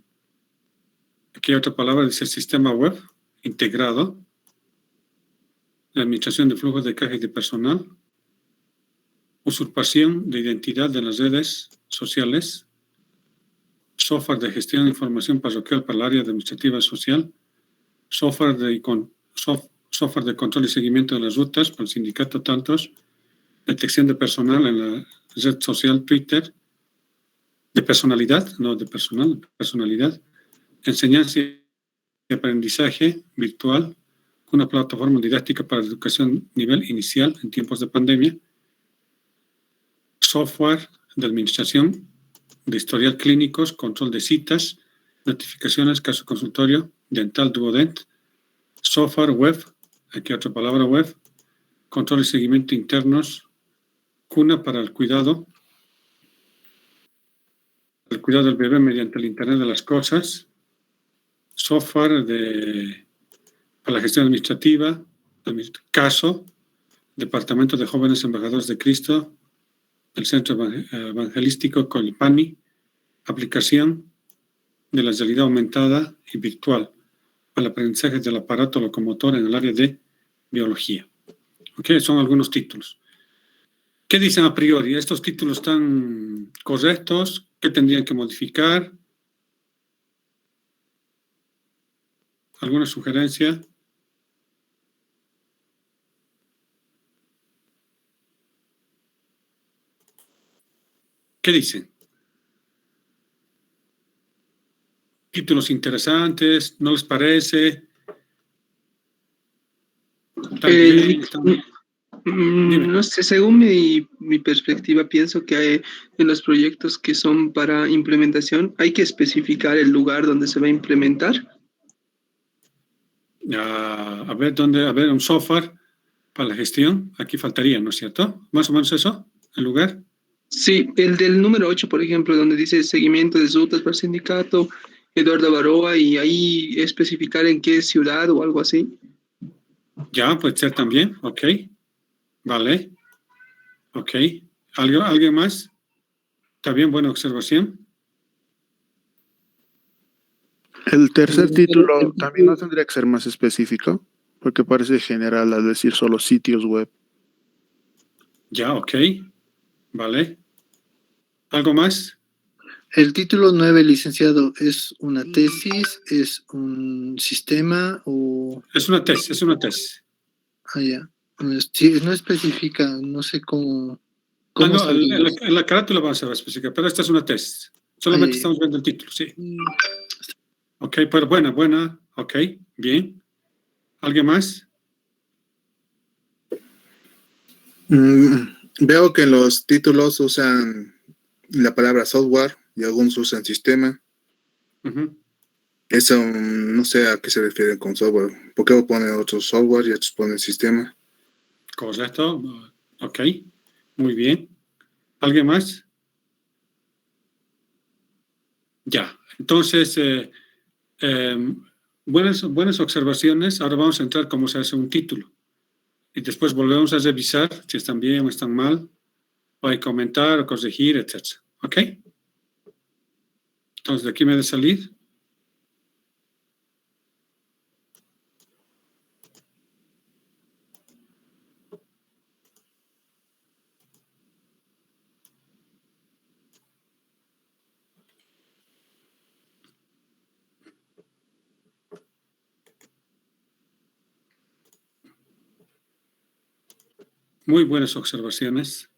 aquí hay otra palabra, dice sistema web integrado, la administración de flujos de caja y de personal, usurpación de identidad de las redes sociales, software de gestión de información parroquial para el área administrativa social, software de control y seguimiento de las rutas para el sindicato Tantos, detección de personal en la red social Twitter, de personalidad, no de personal, personalidad, enseñanza y aprendizaje virtual, una plataforma didáctica para educación nivel inicial en tiempos de pandemia, software de administración de historial clínicos, control de citas, notificaciones, caso consultorio, dental Duodent, software web, aquí otra palabra web, control y seguimiento internos, cuna para el cuidado del bebé mediante el Internet de las cosas, software para la gestión administrativa, caso, Departamento de Jóvenes Embajadores de Cristo, el Centro Evangelístico Colipani, aplicación de la realidad aumentada y virtual para el aprendizaje del aparato locomotor en el área de biología. ¿Ok? Son algunos títulos. ¿Qué dicen a priori? ¿Estos títulos están correctos? ¿Qué tendrían que modificar? ¿Alguna sugerencia? ¿Qué dicen? Títulos interesantes, ¿no les parece? No sé, según mi perspectiva, pienso que hay, en los proyectos que son para implementación hay que especificar el lugar donde se va a implementar. A ver, un software para la gestión, aquí faltaría, ¿no es cierto? Más o menos eso, el lugar. Sí, el del número 8, por ejemplo, donde dice seguimiento de rutas para el sindicato, Eduardo Baroa, y ahí especificar en qué ciudad o algo así. Ya, puede ser también, ok. Vale. Ok. ¿Alguien más? ¿Está bien? Buena observación. El tercer título también no tendría que ser más específico, porque parece general al decir solo sitios web. Ya, ok. Vale. ¿Algo más? El título 9, licenciado, ¿es una tesis? ¿Es un sistema? O... Es una tesis. Ah, ya. Sí, no especifica, no sé cómo no, en la carátula vamos a especificar, pero esta es una tesis. Solamente estamos viendo el título, sí. Ok, pero buena. Ok, bien. ¿Alguien más? Veo que en los títulos usan la palabra software y algunos usan sistema. Eso no sé a qué se refieren con software. ¿Por qué ponen otro software y otros ponen sistema? Correcto. Ok, muy bien. ¿Alguien más? Ya. Entonces, buenas observaciones. Ahora vamos a entrar cómo se hace un título. Y después volvemos a revisar si están bien o están mal. O hay comentar o corregir, etc. ¿Ok? Entonces, de aquí me he de salir. Muy buenas observaciones.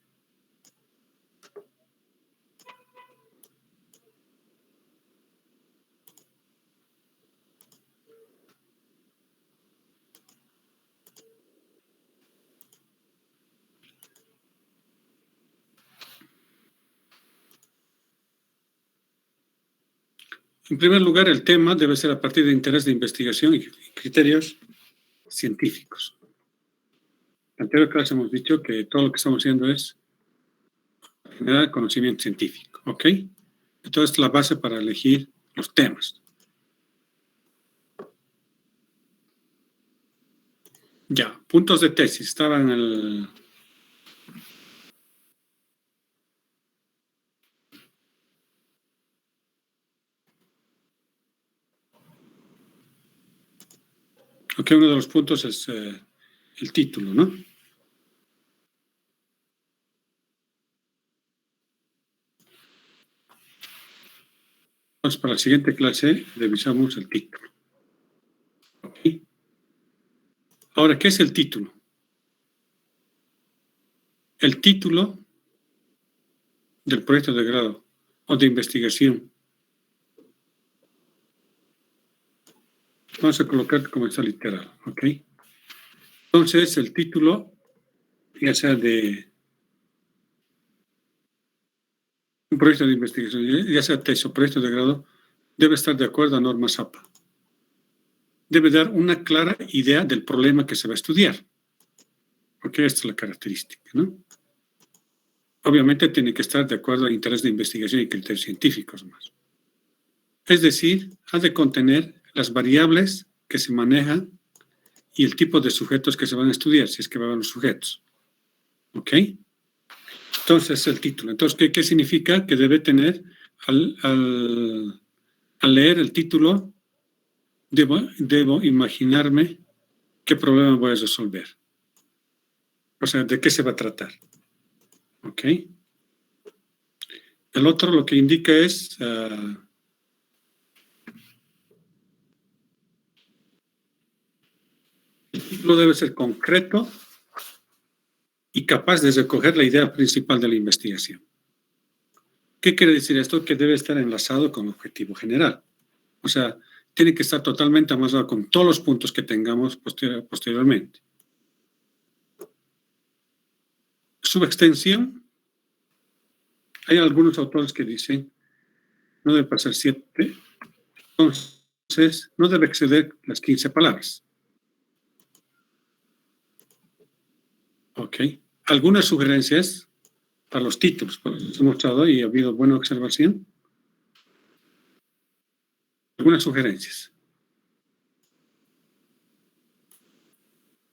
En primer lugar, el tema debe ser a partir de interés de investigación y criterios científicos. En la anterior clase hemos dicho que todo lo que estamos haciendo es generar conocimiento científico, ¿ok? Entonces, es la base para elegir los temas. Ya, puntos de tesis. Estaba en el... Ok, uno de los puntos es el título, ¿no? Entonces, para la siguiente clase revisamos el título. ¿Ok? Ahora, ¿qué es el título? El título del proyecto de grado o de investigación. Vamos a colocar como está literal, ¿ok? Entonces, el título, ya sea de un proyecto de investigación, ya sea tesis o proyecto de grado, debe estar de acuerdo a normas APA. Debe dar una clara idea del problema que se va a estudiar. Porque esta es la característica, ¿no? Obviamente tiene que estar de acuerdo al interés de investigación y criterios científicos más. Es decir, ha de contener las variables que se manejan y el tipo de sujetos que se van a estudiar, si es que van a haber los sujetos. ¿Ok? Entonces, el título. Entonces, ¿qué significa? Que debe tener, al leer el título, debo imaginarme qué problema voy a resolver. O sea, ¿de qué se va a tratar? ¿Ok? El otro lo que indica es... el título debe ser concreto y capaz de recoger la idea principal de la investigación. ¿Qué quiere decir esto? Que debe estar enlazado con el objetivo general. O sea, tiene que estar totalmente amasado con todos los puntos que tengamos posteriormente. Subextensión. Hay algunos autores que dicen no debe pasar 7, entonces no debe exceder las 15 palabras. Ok. Algunas sugerencias para los títulos, pues los he mostrado y ha habido buena observación. Algunas sugerencias.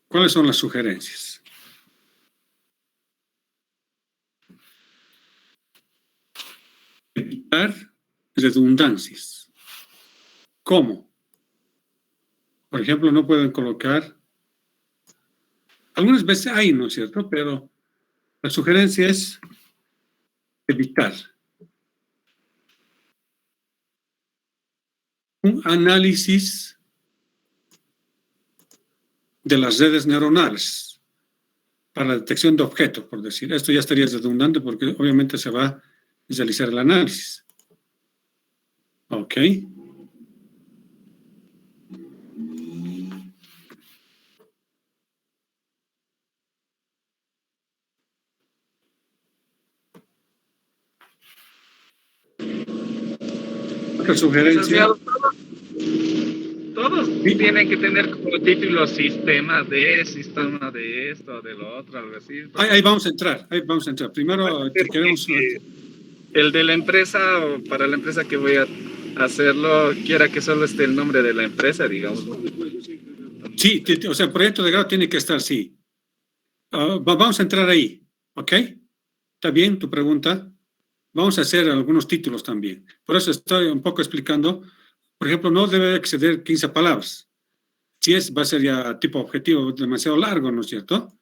¿Cuáles son las sugerencias? Evitar redundancias. ¿Cómo? Por ejemplo, no pueden colocar... Algunas veces hay, ¿no es cierto? Pero la sugerencia es evitar un análisis de las redes neuronales para la detección de objetos, por decir. Esto ya estaría redundante porque obviamente se va a realizar el análisis. Ok. Otra sugerencia. Todos ¿Sí? Tienen que tener como título sistema de esto, de lo otro, algo así. Ahí vamos a entrar, Primero queremos... El de la empresa o para la empresa que voy a hacerlo, quiera que solo esté el nombre de la empresa, digamos. Sí, o sea, el proyecto de grado tiene que estar, sí. Vamos a entrar ahí, ¿ok? ¿Está bien tu pregunta? Vamos a hacer algunos títulos también. Por eso estoy un poco explicando. Por ejemplo, no debe exceder 15 palabras. Si va a ser ya tipo objetivo demasiado largo, ¿no es cierto?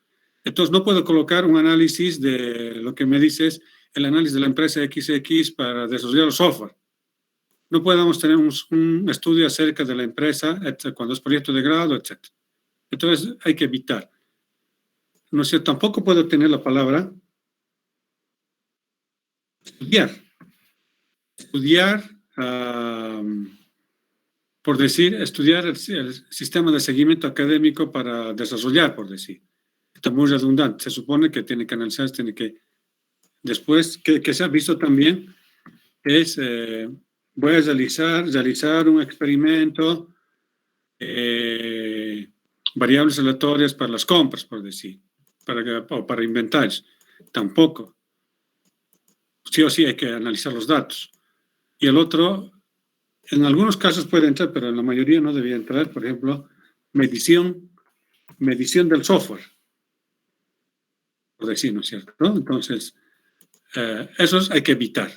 Entonces, no puedo colocar un análisis de lo que me dices, el análisis de la empresa XX para desarrollar el software. No podemos tener un estudio acerca de la empresa cuando es proyecto de grado, etc. Entonces, hay que evitar. No sé, tampoco puedo tener la palabra estudiar. Estudiar, por decir, estudiar el sistema de seguimiento académico para desarrollar, por decir. Está muy redundante. Se supone que tiene que analizar, tiene que... Después, que se ha visto también, es voy a realizar un experimento, variables aleatorias para las compras, por decir, o para inventarios. Tampoco. Sí o sí hay que analizar los datos. Y el otro, en algunos casos puede entrar, pero en la mayoría no debía entrar, por ejemplo, medición del software, por decir, ¿no es cierto? ¿No? Entonces, esos hay que evitar,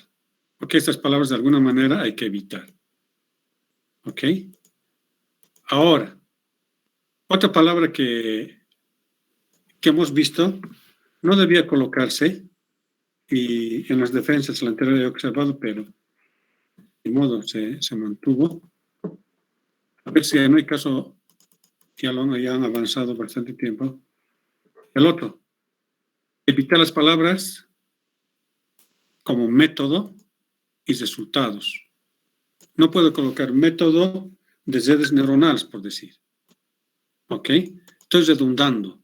porque estas palabras de alguna manera hay que evitar. ¿Ok? Ahora, otra palabra que hemos visto no debía colocarse, y en las defensas la anterior he observado, pero de modo se mantuvo. A ver si no hay caso, ya han avanzado bastante tiempo. El otro, evitar las palabras como método y resultados. No puedo colocar método de redes neuronales, por decir. ¿Ok? Estoy redundando.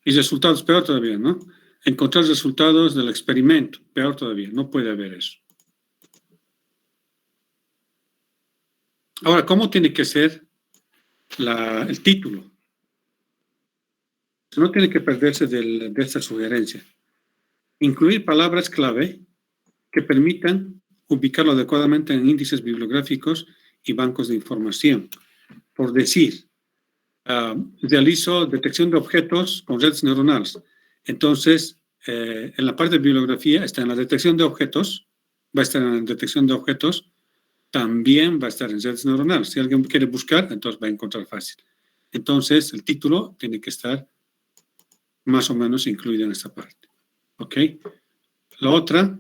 Y resultados, peor todavía, ¿no? Encontrar resultados del experimento, peor todavía, no puede haber eso. Ahora, ¿cómo tiene que ser el título? No tiene que perderse de esta sugerencia. Incluir palabras clave que permitan ubicarlo adecuadamente en índices bibliográficos y bancos de información. Por decir, realizo detección de objetos con redes neuronales. Entonces, en la parte de bibliografía está en la detección de objetos, va a estar en la detección de objetos, también va a estar en redes neuronales. Si alguien quiere buscar, entonces va a encontrar fácil. Entonces, el título tiene que estar más o menos incluido en esta parte. ¿Ok? La otra,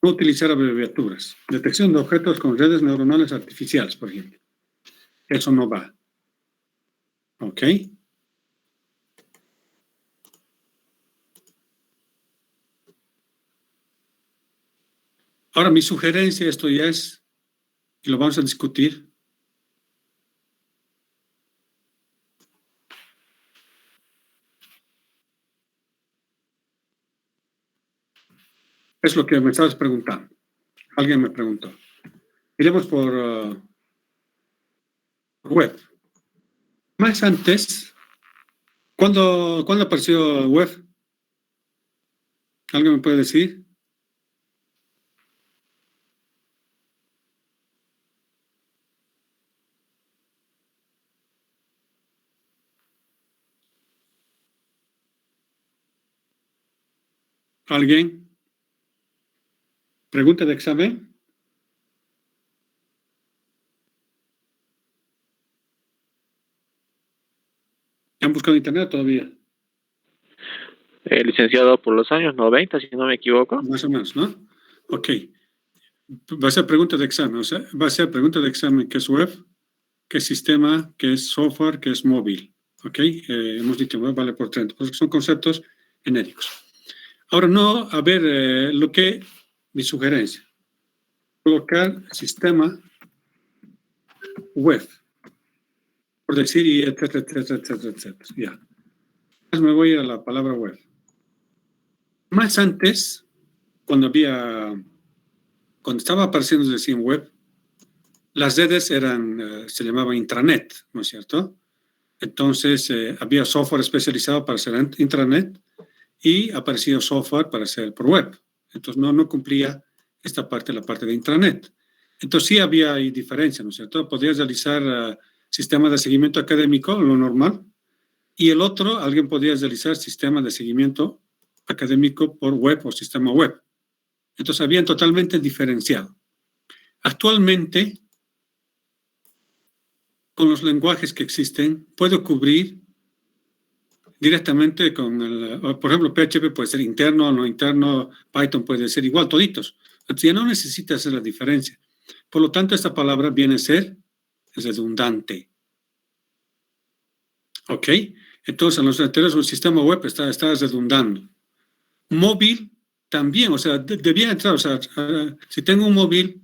no utilizar abreviaturas. Detección de objetos con redes neuronales artificiales, por ejemplo. Eso no va. ¿Ok? Ahora, mi sugerencia, esto ya es, y lo vamos a discutir. Es lo que me estabas preguntando. Alguien me preguntó. Iremos por web. Más antes, ¿cuándo apareció web? ¿Alguien me puede decir? ¿Alguien? ¿Pregunta de examen? ¿Han buscado internet todavía? Licenciado por los años 90, si no me equivoco. Más o menos, ¿no? Ok. Va a ser pregunta de examen. O sea, va a ser pregunta de examen qué es web, qué es sistema, qué es software, qué es móvil. Ok. Hemos dicho web vale por 30, porque son conceptos genéricos. Ahora, no, a ver, mi sugerencia. Colocar sistema web. Por decir, y etcétera, etcétera, etcétera, etcétera. Ya. Me voy a la palabra web. Más antes, cuando estaba apareciendo recién web, las redes se llamaban intranet, ¿no es cierto? Entonces, había software especializado para hacer intranet y aparecía software para hacer por web. Entonces, no cumplía esta parte, la parte de intranet. Entonces, sí había ahí diferencia, ¿no es cierto? Podías realizar sistemas de seguimiento académico, lo normal, y el otro, alguien podía realizar sistemas de seguimiento académico por web o sistema web. Entonces, habían totalmente diferenciado. Actualmente, con los lenguajes que existen, puedo cubrir directamente con por ejemplo, PHP puede ser interno o no interno, Python puede ser igual, toditos. Entonces, ya no necesita hacer la diferencia. Por lo tanto, esta palabra viene a ser redundante. ¿Ok? Entonces, en los anteriores, el sistema web está redundando. Móvil también, o sea, debía entrar, o sea, si tengo un móvil,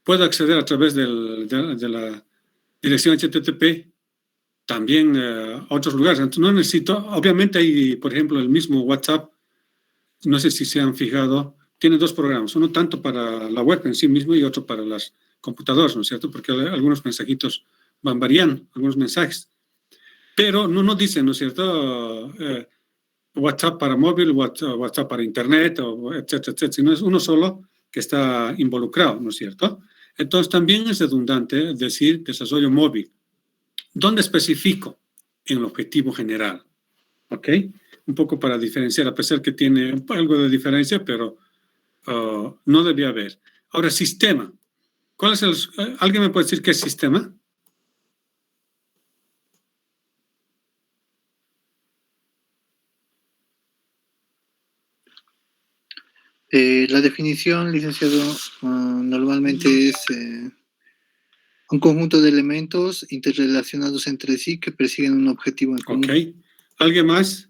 puedo acceder a través de la dirección HTTP también a otros lugares. Entonces, no necesito, obviamente hay, por ejemplo, el mismo WhatsApp, no sé si se han fijado, tiene dos programas, uno tanto para la web en sí mismo y otro para las computadoras, ¿no es cierto? Porque algunos mensajitos van variando, algunos mensajes. Pero no dicen, ¿no es cierto? WhatsApp para móvil, WhatsApp para internet, etcétera, etcétera, sino es uno solo que está involucrado, ¿no es cierto? Entonces también es redundante decir desarrollo móvil. ¿Dónde especifico? En el objetivo general, ¿ok? Un poco para diferenciar, a pesar que tiene algo de diferencia, pero no debía haber. Ahora, sistema. ¿Cuál es ¿Alguien me puede decir qué es sistema? La definición, licenciado, normalmente es un conjunto de elementos interrelacionados entre sí que persiguen un objetivo en común. Ok. ¿Alguien más?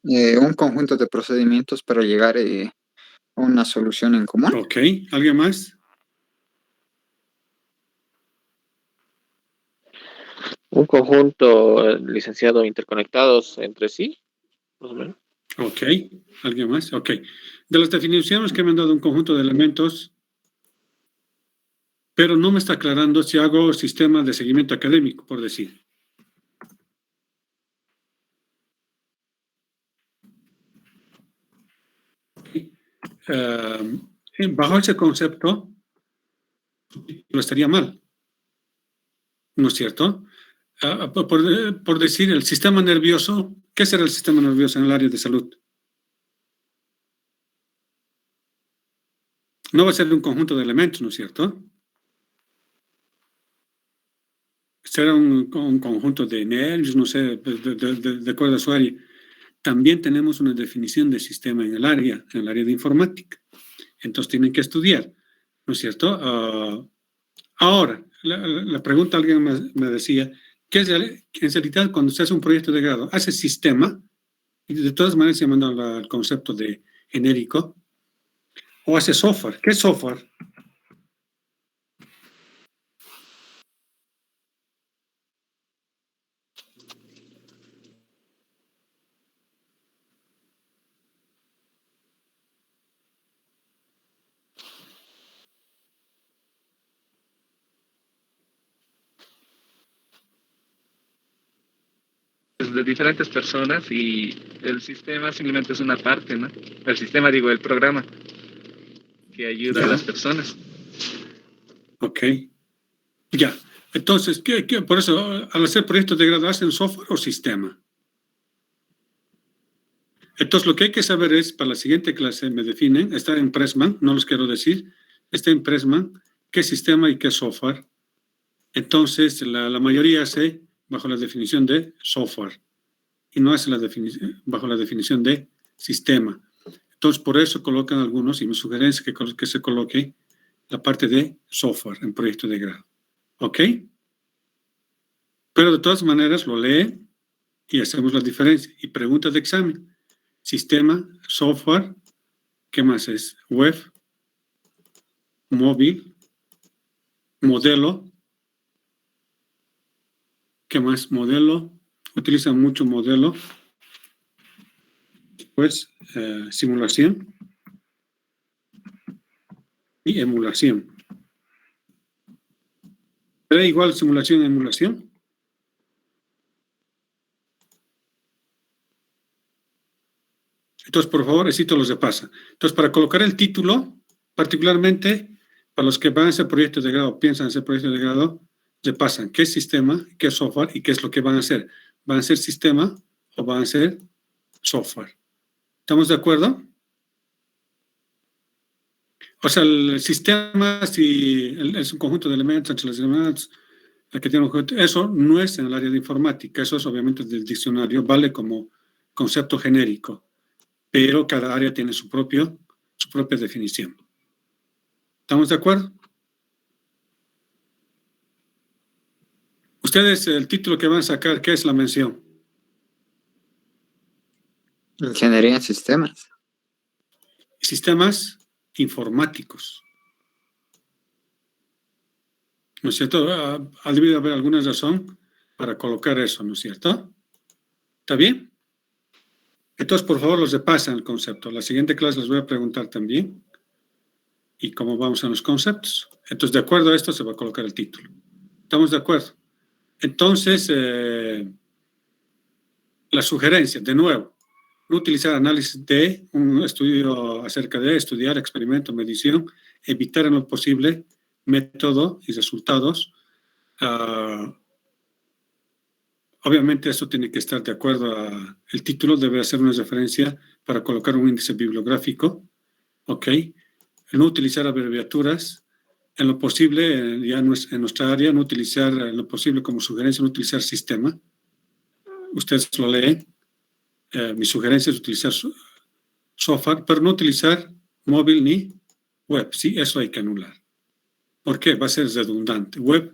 Un conjunto de procedimientos para llegar a una solución en común. Ok. ¿Alguien más? Un conjunto, licenciado, interconectados entre sí, más o menos. Ok. ¿Alguien más? Ok. De las definiciones que me han dado un conjunto de elementos, pero no me está aclarando si hago sistema de seguimiento académico, por decir. Bajo ese concepto, lo estaría mal, ¿no es cierto? Por decir, el sistema nervioso, ¿qué será el sistema nervioso en el área de salud? No va a ser un conjunto de elementos, ¿no es cierto? Será un conjunto de nervios, no sé, de acuerdo a su área. También tenemos una definición de sistema en el área de informática. Entonces tienen que estudiar, ¿no es cierto? Ahora, la pregunta, alguien me decía, ¿qué es en realidad cuando se hace un proyecto de grado? ¿Hace sistema? Y de todas maneras se manda el concepto de genérico. ¿O hace software? ¿Qué es software? De diferentes personas y el sistema simplemente es una parte, ¿no? El sistema, digo, el programa que ayuda a las personas. Ok. Ya. Entonces, por eso, al hacer proyectos de grado, ¿hacen software o sistema? Entonces, lo que hay que saber es, para la siguiente clase me definen, está en Pressman, no los quiero decir, está en Pressman, qué sistema y qué software. Entonces, la mayoría hace bajo la definición de software y no hace bajo la definición de sistema. Entonces, por eso colocan algunos, y mi sugerencia es que se coloque la parte de software en proyecto de grado. ¿Ok? Pero de todas maneras lo leen y hacemos la diferencia. Y preguntas de examen. Sistema, software, ¿qué más es? Web, móvil, modelo, ¿qué más? Modelo, utilizan mucho modelo. Después, simulación y emulación. ¿Era igual simulación y emulación? Entonces, por favor, recito los de pasa. Entonces, para colocar el título, particularmente para los que van a hacer proyectos de grado, piensan hacer proyectos de grado, le pasan qué es sistema, qué es software y qué es lo que van a hacer. ¿Van a ser sistema o van a ser software? ¿Estamos de acuerdo? O sea, el sistema, si es un conjunto de elementos entre los elementos, el que tiene un conjunto, eso no es en el área de informática, eso es obviamente del diccionario, vale como concepto genérico, pero cada área tiene su propia definición. ¿Estamos de acuerdo? Ustedes, el título que van a sacar, ¿qué es la mención? Ingeniería en sistemas. Sistemas informáticos. ¿no es cierto? Ha debido haber alguna razón para colocar eso, ¿no es cierto? ¿Está bien? Entonces, por favor, los repasen el concepto. La siguiente clase les voy a preguntar también. ¿Y cómo vamos en los conceptos? Entonces, de acuerdo a esto, se va a colocar el título. ¿Estamos de acuerdo? Entonces, la sugerencia, de nuevo, no utilizar análisis de un estudio acerca de estudiar, experimento, medición, evitar en lo posible método y resultados. Obviamente, esto tiene que estar de acuerdo a el título, debe hacer una referencia para colocar un índice bibliográfico, ¿ok? No utilizar abreviaturas, en lo posible, ya en nuestra área, no utilizar, en lo posible como sugerencia, no utilizar sistema. Ustedes lo leen. Mi sugerencia es utilizar software, pero no utilizar móvil ni web. Sí, eso hay que anular. ¿Por qué? Va a ser redundante. Web,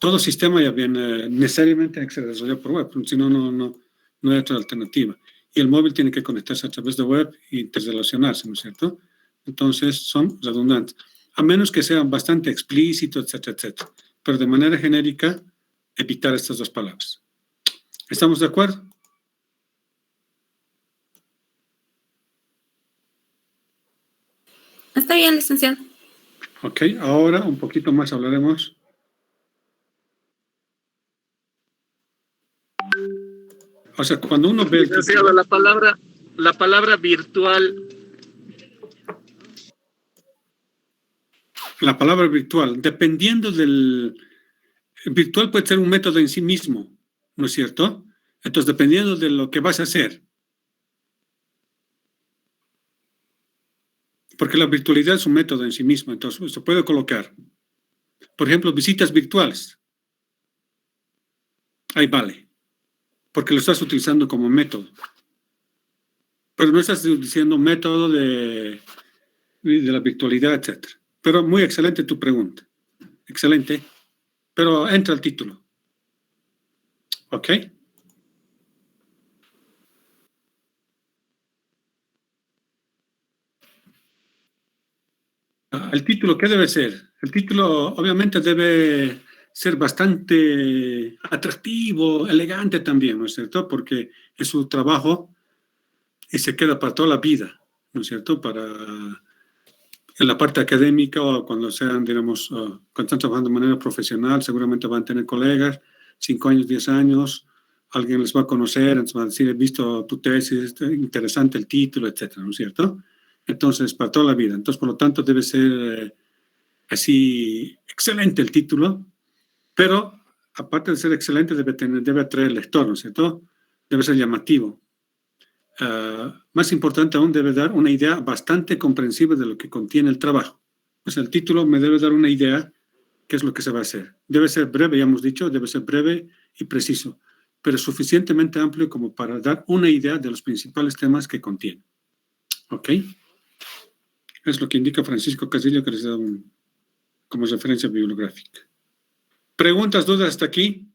todo sistema ya viene necesariamente que ser desarrollado por web, si no, no hay otra alternativa. Y el móvil tiene que conectarse a través de web e interrelacionarse, ¿no es cierto? Entonces, son redundantes. A menos que sean bastante explícitos, etcétera, etcétera. Pero de manera genérica, evitar estas dos palabras. ¿Estamos de acuerdo? Está bien, licenciado. Ok, ahora un poquito más hablaremos. O sea, cuando uno ve... Licenciado, la palabra virtual... La palabra virtual, dependiendo del... Virtual puede ser un método en sí mismo, ¿no es cierto? Entonces, dependiendo de lo que vas a hacer. Porque la virtualidad es un método en sí mismo, entonces se puede colocar. Por ejemplo, visitas virtuales. Ahí vale. Porque lo estás utilizando como método. Pero no estás diciendo método de la virtualidad, etc. Pero muy excelente tu pregunta. Excelente. Pero entra el título. ¿Ok? El título, ¿qué debe ser? El título obviamente debe ser bastante atractivo, elegante también, ¿no es cierto? Porque es su trabajo y se queda para toda la vida, ¿no es cierto? En la parte académica o cuando sean, digamos, cuando están trabajando de manera profesional, seguramente van a tener colegas, 5 años, 10 años, alguien les va a conocer, entonces va a decir, he visto tu tesis, interesante el título, etcétera, ¿no es cierto? Entonces, para toda la vida. Entonces, por lo tanto, debe ser así excelente el título, pero aparte de ser excelente, debe atraer al lector, ¿no es cierto? Debe ser llamativo. Más importante aún, debe dar una idea bastante comprensible de lo que contiene el trabajo. Pues el título me debe dar una idea qué es lo que se va a hacer. Debe ser breve, ya hemos dicho, debe ser breve y preciso, pero suficientemente amplio como para dar una idea de los principales temas que contiene. ¿Ok? Es lo que indica Francisco Casillo, que les da como referencia bibliográfica. ¿Preguntas, dudas hasta aquí?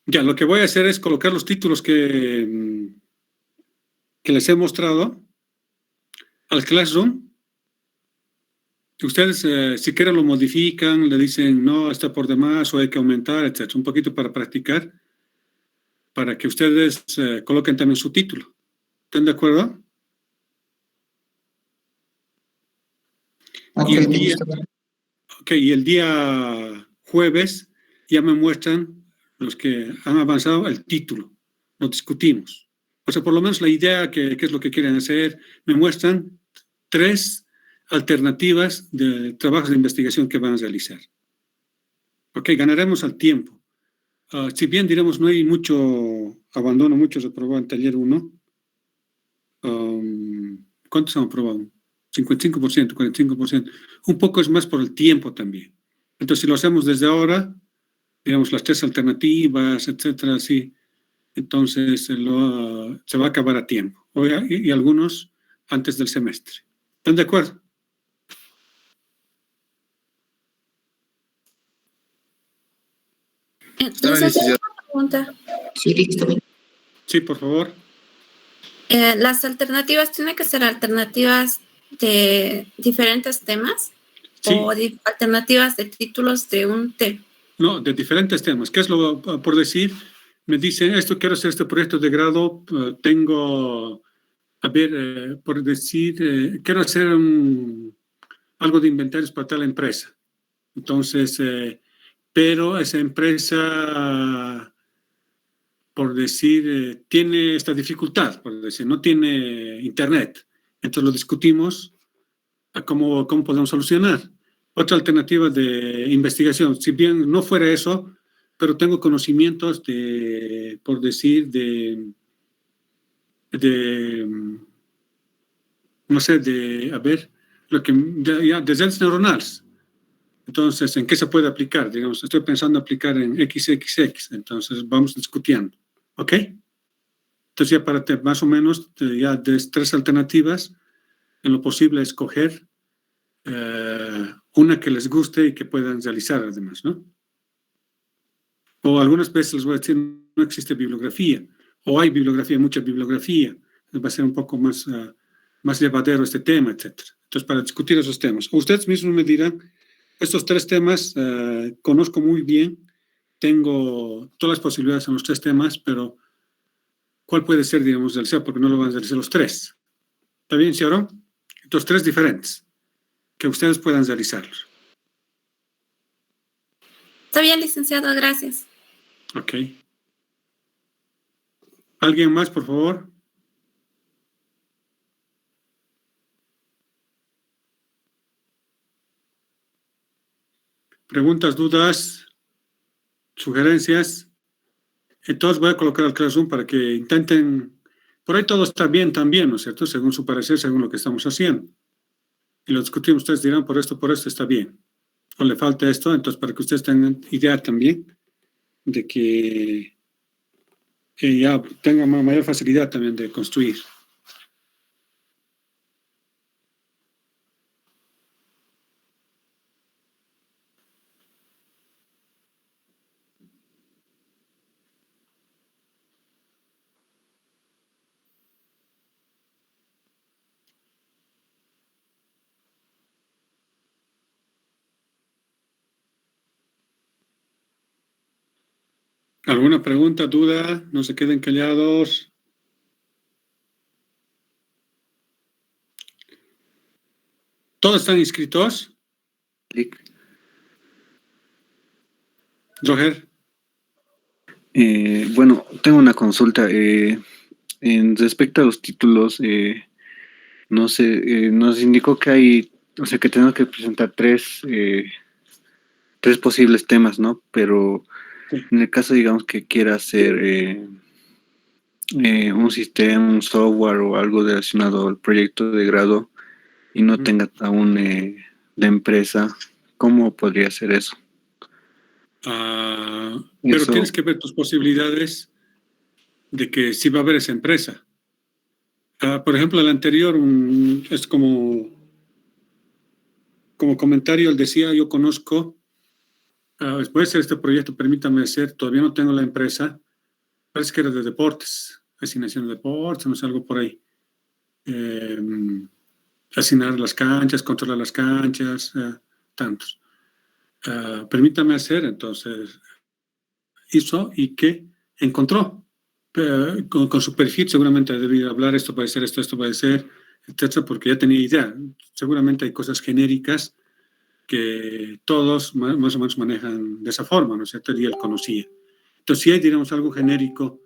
Ya, lo que voy a hacer es colocar los títulos que les he mostrado al Classroom. Ustedes, si quieren, lo modifican, le dicen, no, está por demás o hay que aumentar, etc. Un poquito para practicar, para que ustedes coloquen también su título. ¿Están de acuerdo? Okay, y el día jueves ya me muestran los que han avanzado el título. Lo discutimos. O sea, por lo menos la idea, qué es lo que quieren hacer, me muestran 3 alternativas de trabajos de investigación que van a realizar. Ok, ganaremos al tiempo. Si bien, diremos, no hay mucho abandono, mucho reprobado en taller 1. ¿Cuántos han aprobado? 55%, 45%. Un poco es más por el tiempo también. Entonces, si lo hacemos desde ahora, digamos, las 3 alternativas, etcétera, sí, entonces se va a acabar a tiempo. Y algunos antes del semestre. ¿Están de acuerdo? Una pregunta. Sí, listo. Sí, por favor. Las alternativas tienen que ser alternativas de diferentes temas, sí, o alternativas de títulos de un tema. No, de diferentes temas. ¿Qué es lo por decir? Me dicen, quiero hacer este proyecto de grado, tengo, a ver, por decir, quiero hacer algo de inventarios para tal empresa. Entonces, pero esa empresa, por decir, tiene esta dificultad, por decir, no tiene internet. Entonces lo discutimos a cómo podemos solucionar. Otra alternativa de investigación, si bien no fuera eso, pero tengo conocimientos por decir, no sé, de redes neuronales. Entonces, ¿en qué se puede aplicar? Digamos, estoy pensando aplicar en XXX, entonces vamos discutiendo, ¿ok? Entonces ya para más o menos, ya de 3 alternativas, en lo posible escoger una que les guste y que puedan realizar además, ¿no? O algunas veces les voy a decir, no existe bibliografía, o hay bibliografía, mucha bibliografía, va a ser un poco más llevadero este tema, etc. Entonces, para discutir esos temas, ustedes mismos me dirán, estos 3 temas conozco muy bien, tengo todas las posibilidades en los 3 temas, pero ¿cuál puede ser, digamos, realizado? Porque no lo van a realizar los 3. ¿Está bien, señor? Entonces, 3 diferentes, que ustedes puedan realizarlos. Está bien, licenciado, gracias. Ok. ¿Alguien más, por favor? ¿Preguntas, dudas, sugerencias? Entonces voy a colocar al Classroom para que intenten... Por ahí todo está bien también, ¿no es cierto? Según su parecer, según lo que estamos haciendo. Y lo discutimos, ustedes dirán, por esto está bien. O le falta esto, entonces para que ustedes tengan idea también de que ya tengan mayor facilidad también de construir. ¿Alguna pregunta, duda? No se queden callados. ¿Todos están inscritos? Roger. Bueno, tengo una consulta. En respecto a los títulos, no sé, nos indicó que hay, o sea, que tenemos que presentar 3 posibles temas, ¿no? Pero en el caso, digamos, que quiera hacer un sistema, un software o algo relacionado al proyecto de grado y no tenga aún de empresa, ¿cómo podría ser eso? Pero tienes que ver tus posibilidades de que sí va a haber esa empresa. Por ejemplo, el anterior es como comentario, él decía, yo conozco, puede ser este proyecto, permítame hacer, todavía no tengo la empresa, parece que era de deportes, asignación de deportes, no sé, algo por ahí. Asignar las canchas, controlar las canchas, tantos. Permítame hacer, entonces, hizo y que encontró. Con su perfil seguramente debía hablar, esto puede ser, esto puede ser, etcétera, porque ya tenía idea. Seguramente hay cosas genéricas que todos más o menos manejan de esa forma, ¿no es cierto? Y él conocía. Entonces, si hay, digamos, algo genérico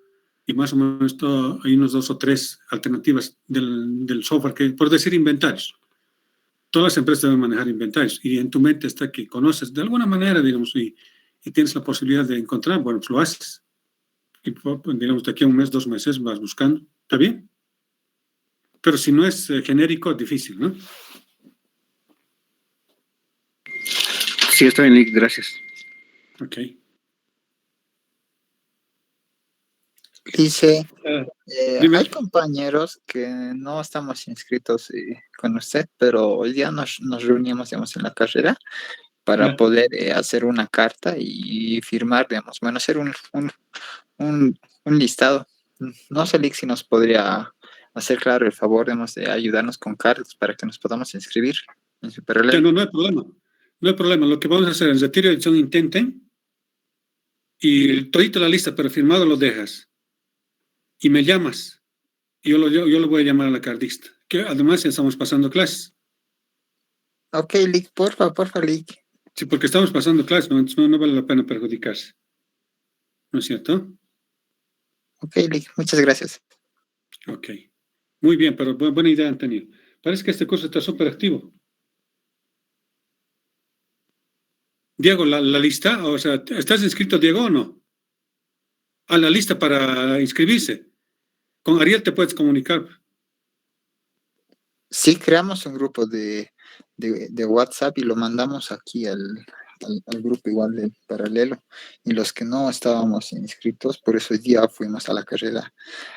y más o menos hay unos 2 o 3 alternativas del software que, por decir, inventarios. Todas las empresas deben manejar inventarios y en tu mente está que conoces de alguna manera, digamos, y tienes la posibilidad de encontrar, bueno, pues lo haces. Y digamos, de aquí a 1 mes, 2 meses vas buscando. ¿Está bien? Pero si no es genérico, es difícil, ¿no? Sí, está bien, Nick, gracias. Ok. Dice, hay compañeros que no estamos inscritos con usted, pero hoy día nos reunimos, digamos, en la carrera para poder hacer una carta y firmar, digamos, bueno, hacer un listado. No sé, Lick, si nos podría hacer, claro, el favor de ayudarnos con cartas para que nos podamos inscribir en su paralelo. No hay problema. No hay problema. Lo que vamos a hacer en retiro de edición intenten y todito la lista, pero firmado lo dejas. Y me llamas. Y yo lo voy a llamar a la cardista. Que además ya estamos pasando clases. Ok, Lick, porfa, Lick. Sí, porque estamos pasando clases, no vale la pena perjudicarse. ¿No es cierto? Ok, Lick, muchas gracias. Ok. Muy bien, pero buena idea, Antonio. Parece que este curso está súper activo. Diego, la lista, o sea, ¿estás inscrito, Diego, o no? A la lista para inscribirse. Con Ariel te puedes comunicar. Sí, creamos un grupo de WhatsApp y lo mandamos aquí al grupo igual del paralelo. Y los que no estábamos inscritos, por eso hoy día fuimos a la carrera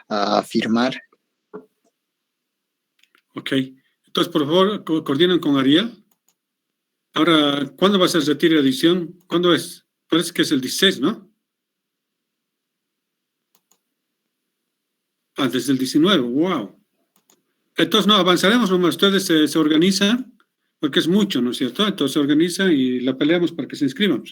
a firmar. Ok. Entonces, por favor, coordinan con Ariel. Ahora, ¿cuándo va a ser el retiro de edición? ¿Cuándo es? Parece que es el 16, ¿no? Ah, desde el 19, wow. Entonces, no, avanzaremos nomás. Ustedes se organizan, porque es mucho, ¿no es cierto? Entonces se organizan y la peleamos para que se inscriban.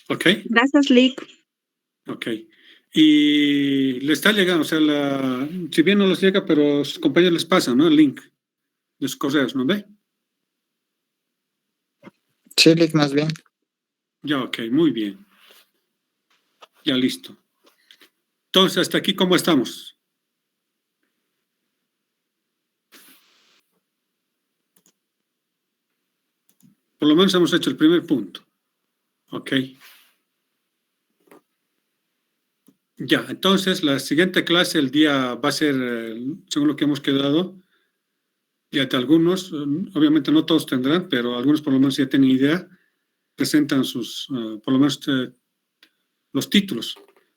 ¿Ok? Gracias, Lick. Ok. Y le está llegando, o sea, si bien no les llega, pero sus compañeros les pasan, ¿no? El link de sus correos, ¿no ve? Sí, Lick, más bien. Ya, ok, muy bien. Ya listo. Entonces, hasta aquí, ¿cómo estamos? Por lo menos hemos hecho el primer punto. Ok. Ya, entonces la siguiente clase el día va a ser, según lo que hemos quedado, ya de algunos, obviamente no todos tendrán, pero algunos por lo menos ya tienen idea, presentan sus, por lo menos los títulos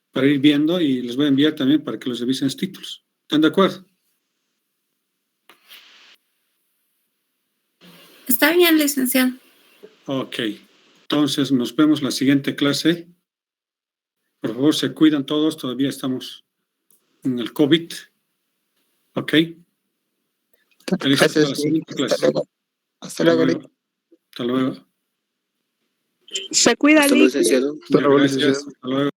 para ir viendo y les voy a enviar también para que los revisen los títulos. ¿Están de acuerdo? Está bien, licenciado. Ok, entonces nos vemos la siguiente clase. Por favor, se cuidan todos, todavía estamos en el COVID. Ok. Gracias, la siguiente clase. Hasta luego, Lick. Hasta luego. Se cuida, Lick. Gracias. Hasta luego.